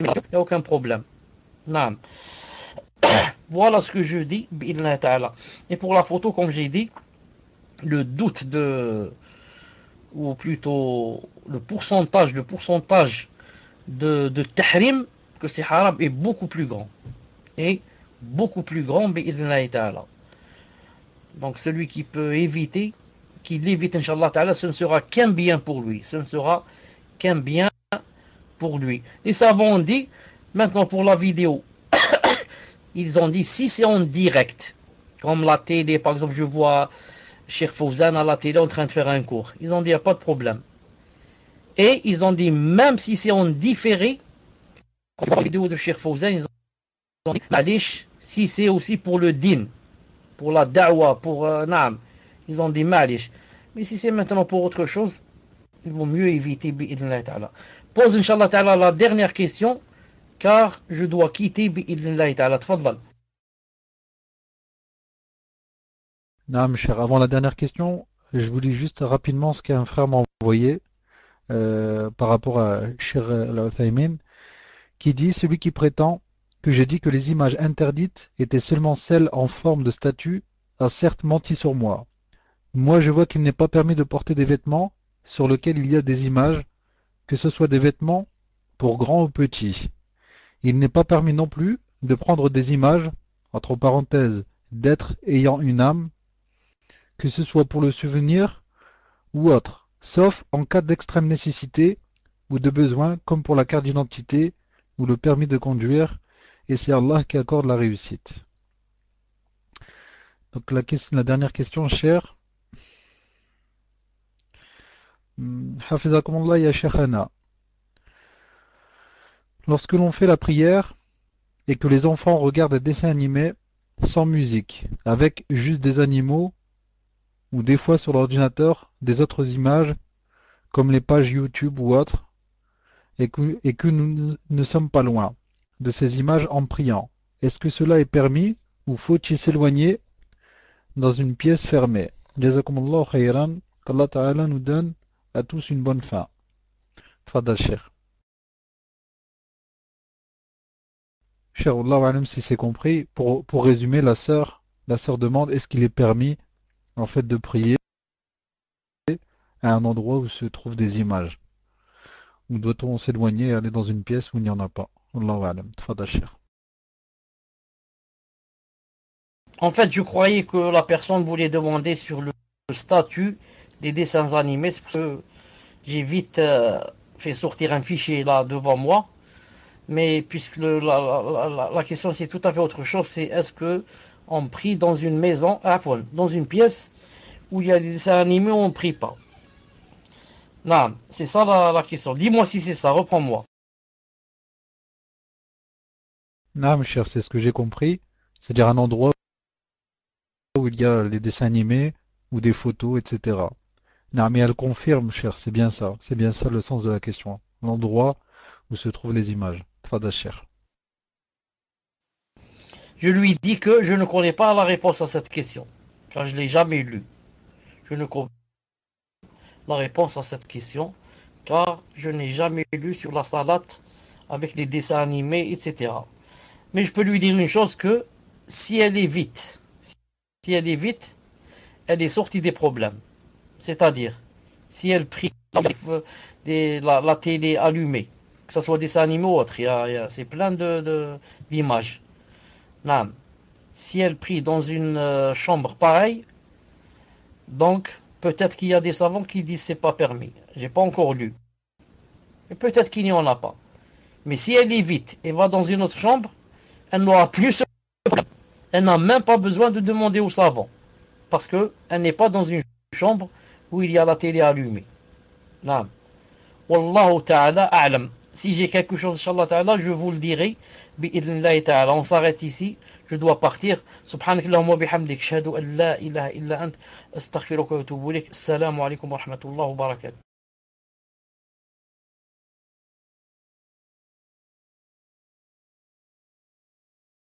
il n'y a aucun problème. Non. Voilà ce que je dis, bi'idhnillahi ta'ala. Et pour la photo, comme j'ai dit, le doute ou plutôt le pourcentage de tahrim, que c'est haram, est beaucoup plus grand. Et beaucoup plus grand, bi'idhnillahi ta'ala. Donc celui qui peut éviter, qu'il évite, Inch'Allah ta'ala, ce ne sera qu'un bien pour lui. Ce ne sera qu'un bien pour lui. Les savants ont dit, maintenant pour la vidéo, ils ont dit, si c'est en direct, comme la télé, par exemple, je vois Cheikh Fawzan à la télé en train de faire un cours. Ils ont dit, il n'y a pas de problème. Et ils ont dit, même si c'est en différé, comme la vidéo de Cheikh Fawzan, ils ont dit, malish, si c'est aussi pour le din, pour la da'wa, pour naam, ils ont dit malish. Mais si c'est maintenant pour autre chose, il vaut mieux éviter bi'idhnillahi ta'ala. Pose Inch'Allah ta'ala la dernière question, car je dois quitter bi'idhnillahi ta'ala. Tfadlal. Non, cher, avant la dernière question, je vous lis juste rapidement ce qu'un frère m'a envoyé par rapport à Cheikh Al-Uthaymin, qui dit: celui qui prétend que j'ai dit que les images interdites étaient seulement celles en forme de statue a certes menti sur moi. Moi, je vois qu'il n'est pas permis de porter des vêtements sur lesquels il y a des images, que ce soit des vêtements pour grands ou petits. Il n'est pas permis non plus de prendre des images, entre parenthèses, d'êtres ayant une âme, que ce soit pour le souvenir ou autre, sauf en cas d'extrême nécessité ou de besoin, comme pour la carte d'identité ou le permis de conduire, et c'est Allah qui accorde la réussite. Donc la dernière question, cher. Hafizakumullah ya Sheikhana. Lorsque l'on fait la prière et que les enfants regardent des dessins animés sans musique, avec juste des animaux ou des fois sur l'ordinateur des autres images comme les pages YouTube ou autres, et que nous ne sommes pas loin de ces images en priant, est-ce que cela est permis ou faut-il s'éloigner dans une pièce fermée? Jazakumullah khayran, qu'Allah Ta'ala nous donne à tous une bonne fin. Fadal Cheikh. Cheikh, Allah alam si c'est compris. Pour résumer, la sœur demande est-ce qu'il est permis en fait de prier à un endroit où se trouvent des images? Ou doit-on s'éloigner et aller dans une pièce où il n'y en a pas? Allahu alam. Tfadal Cheikh. En fait, je croyais que la personne voulait demander sur le statut des dessins animés. C'est parce que j'ai vite fait sortir un fichier là devant moi. Mais puisque la question c'est tout à fait autre chose, c'est est-ce que on prie dans une maison, dans une pièce où il y a des dessins animés ou on ne prie pas? Non, c'est ça la question. Dis-moi si c'est ça, reprends-moi. Non, cher, c'est ce que j'ai compris. C'est-à-dire un endroit où il y a les dessins animés ou des photos, etc. Non, mais elle confirme, cher, c'est bien ça. C'est bien ça le sens de la question. L'endroit où se trouvent les images. Tfadal cher. Je lui dis que je ne connais pas la réponse à cette question, car je ne l'ai jamais lue. Je ne connais pas la réponse à cette question, car je n'ai jamais lu sur la salade avec les dessins animés, etc. Mais je peux lui dire une chose que si elle est vite, elle est sortie des problèmes. C'est-à-dire, si elle prie la télé allumée, que ce soit des animaux ou autre, c'est plein d'images. Non. Si elle prie dans une chambre pareille, donc peut-être qu'il y a des savants qui disent c'est pas permis. J'ai pas encore lu. Et peut-être qu'il n'y en a pas. Mais si elle évite et va dans une autre chambre, elle n'aura plus ce problème. Elle n'a même pas besoin de demander au savant. Parce qu'elle n'est pas dans une chambre où il y a la télé allumée. Non. Wallahu ta'ala a'lam. Si j'ai quelque chose, Inch'Allah ta'ala, je vous le dirai. Bi'idhnillahi ta'ala. On s'arrête ici. Je dois partir. Subhanakallahumma bihamdik. Shahadu an la ilaha illa ant. Astaghfiruka wa atubu ilayk. Assalamu alaikum wa rahmatullahi wa barakatuh.